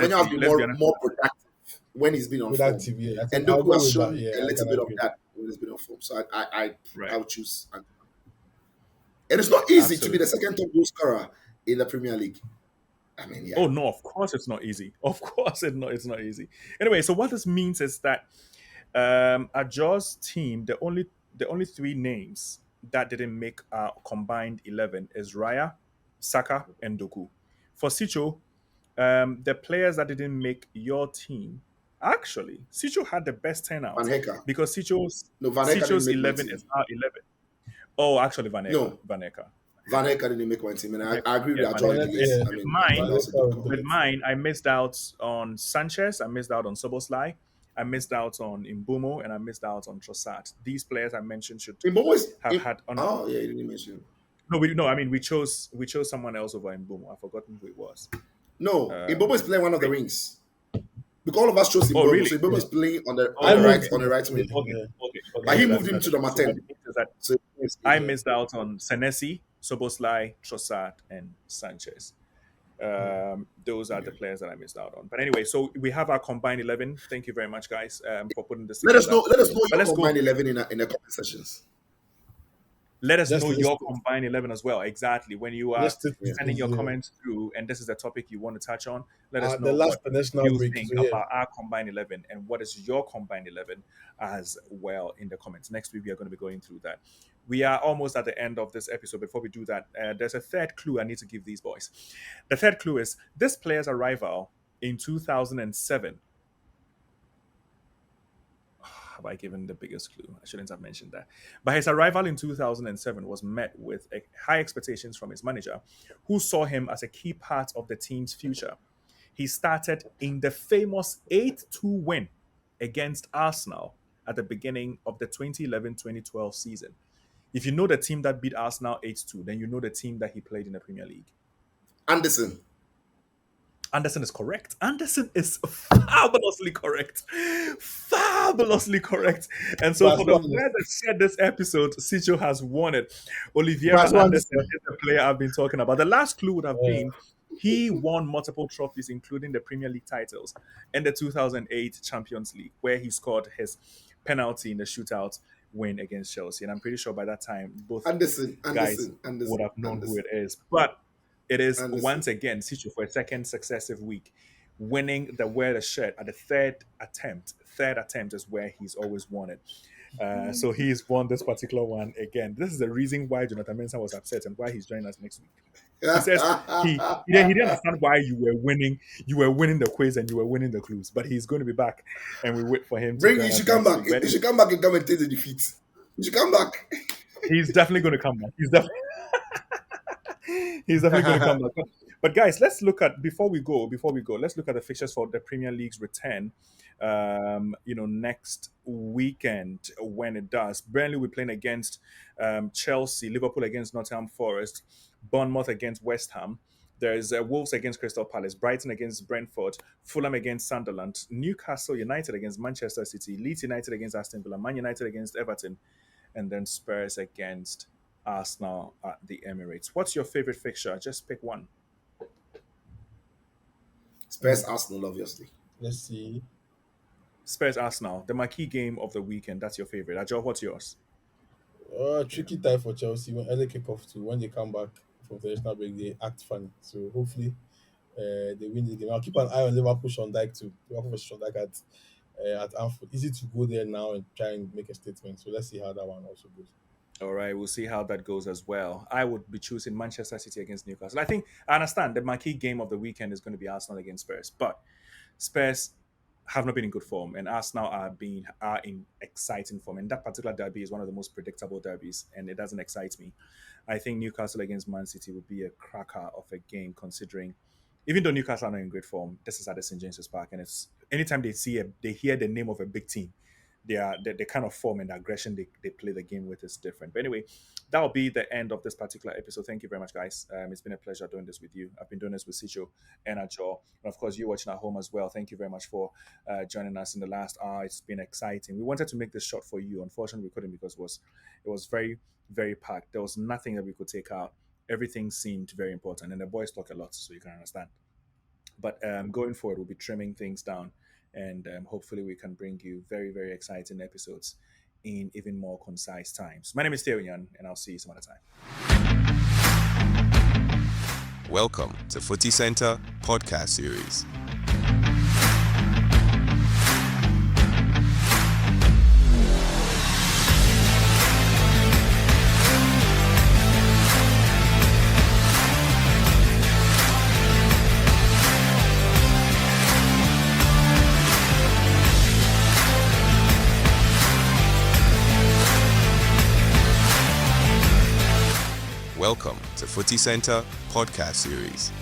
Semenyo has been Let's be more honest. more productive when he's been on form, Productive. Yeah, I and think I'll Doku go has with that. shown Yeah, a I little can bit of agree. that when he's been on form. So I Right, would choose. And it's not easy to be the absolutely. second top goal scorer in the Premier League. I mean, yeah. Oh no, of course it's not easy. Of course it's not easy. Anyway, so what this means is that at Jaw's team, the only three names that didn't make our combined 11 is Raya, Saka, and Doku. For Sicho, the players that didn't make your team, actually, Sicho had the best Van turnout Hecke. because Sicho's No, Van Hecke didn't Sicho's make my 11 team. is our 11. Oh, actually, Vaneka, No, Vaneka. Van Hecke didn't make my team, and Okay, I agree yeah, with Ajoy Vaneka. because Yeah, I With mean I think mine, that's a good Vanessa, call. with mine, I missed out on Sanchez, I missed out on Soboslai, I missed out on Imbumo, and I missed out on Trossard. These players I mentioned should In Bomo is have in, had on. oh yeah, you didn't mention. No, I mean we chose someone else over Imbumo. I've forgotten who it was. No, Um, Imbomo is playing one of the wait. wings. Because all of us chose Oh Imbomo, really? so Imbomo yeah. is playing I Oh, moved okay, on the him. right wing. okay, Yeah, okay. But he So moved him to the so what Martin. it means is that So he's I there. missed out on Senesi, Soboslai, Trossard, and Sanchez. Those are the players that I missed out on. But anyway, so we have our combined 11. Thank you very much, guys, for putting this together. Let us know But your let's go. combined 11 in the comment sessions. Let us just know your list it. combined 11 as well. Exactly. When you are List it. Yeah. sending your comments through, and this is the topic you want to touch on, let us The know last what national you break. think So yeah, about our combined 11 and what is your combined 11 as well in the comments. Next week, we are going to be going through that. We are almost at the end of this episode. Before we do that, there's a third clue I need to give these boys. The third clue is this player's arrival in 2007. Have I given the biggest clue? I shouldn't have mentioned that. But his arrival in 2007 was met with high expectations from his manager, who saw him as a key part of the team's future. He started in the famous 8-2 win against Arsenal at the beginning of the 2011-2012 season. If you know the team that beat Arsenal 8-2, then you know the team that he played in the Premier League. Anderson. Anderson is correct. Anderson is fabulously correct. Fabulously correct. And so for the Brazil, word that said this episode, Sicho has won it. Oliviera Brazil, Anderson is the player I've been talking about. The last clue would have yeah. been he won multiple trophies, including the Premier League titles and the 2008 Champions League, where he scored his penalty in the shootout win against Chelsea. And I'm pretty sure by that time, both guys would have known who it is. But it is once again Sicho for a second successive week, winning the wear the shirt at the third attempt. Third attempt is where he's always won it. So he's won this particular one again. This is the reason why Jonathan Mensah was upset and why he's joining us next week. He says he didn't understand why you were winning the quiz and you were winning the clues, but he's going to be back, and we wait for him to join You us should come next back. week. You should come back and commentate the defeat. You should come back. He's definitely going to come back. He's definitely going to come back. But guys, let's look at before we go. Let's look at the fixtures for the Premier League's return. Next weekend when it does. Burnley we're playing against Chelsea, Liverpool against Nottingham Forest, Bournemouth against West Ham. There's Wolves against Crystal Palace, Brighton against Brentford, Fulham against Sunderland, Newcastle United against Manchester City, Leeds United against Aston Villa, Man United against Everton, and then Spurs against Arsenal at the Emirates. What's your favorite fixture? Just pick one. Spurs Arsenal, obviously. Let's see. Spurs Arsenal, the marquee game of the weekend. That's your favorite. Ajo, what's yours? Tricky time for Chelsea when early kickoff too. When they come back from the national break, they act funny. So hopefully, they win the game. I'll keep an eye on Liverpool Shondike too. Liverpool versus Shondike at Anfield. Easy to go there now and try and make a statement. So let's see how that one also goes. All right, we'll see how that goes as well. I would be choosing Manchester City against Newcastle. I think I understand the marquee game of the weekend is going to be Arsenal against Spurs, but Spurs have not been in good form, and Arsenal are in exciting form. And that particular derby is one of the most predictable derbies, and it doesn't excite me. I think Newcastle against Man City would be a cracker of a game, considering even though Newcastle are not in great form, this is at the St James's Park, and it's anytime they hear the name of a big team, the kind of form and aggression they play the game with is different. But anyway, that'll be the end of this particular episode. Thank you very much, guys. It's been a pleasure doing this with you. I've been doing this with Sicho and Ajo, and of course you watching at home as well. Thank you very much for joining us in the last hour. It's been exciting. We wanted to make this short for you. Unfortunately, we couldn't because it was very, very packed. There was nothing that we could take out. Everything seemed very important, and the boys talk a lot, so you can understand. But going forward, we'll be trimming things down, and hopefully we can bring you very, very exciting episodes in even more concise times. My name is Theo Yan, and I'll see you some other time. Welcome to Footy Center Podcast Series. Welcome to Footy Center Podcast Series.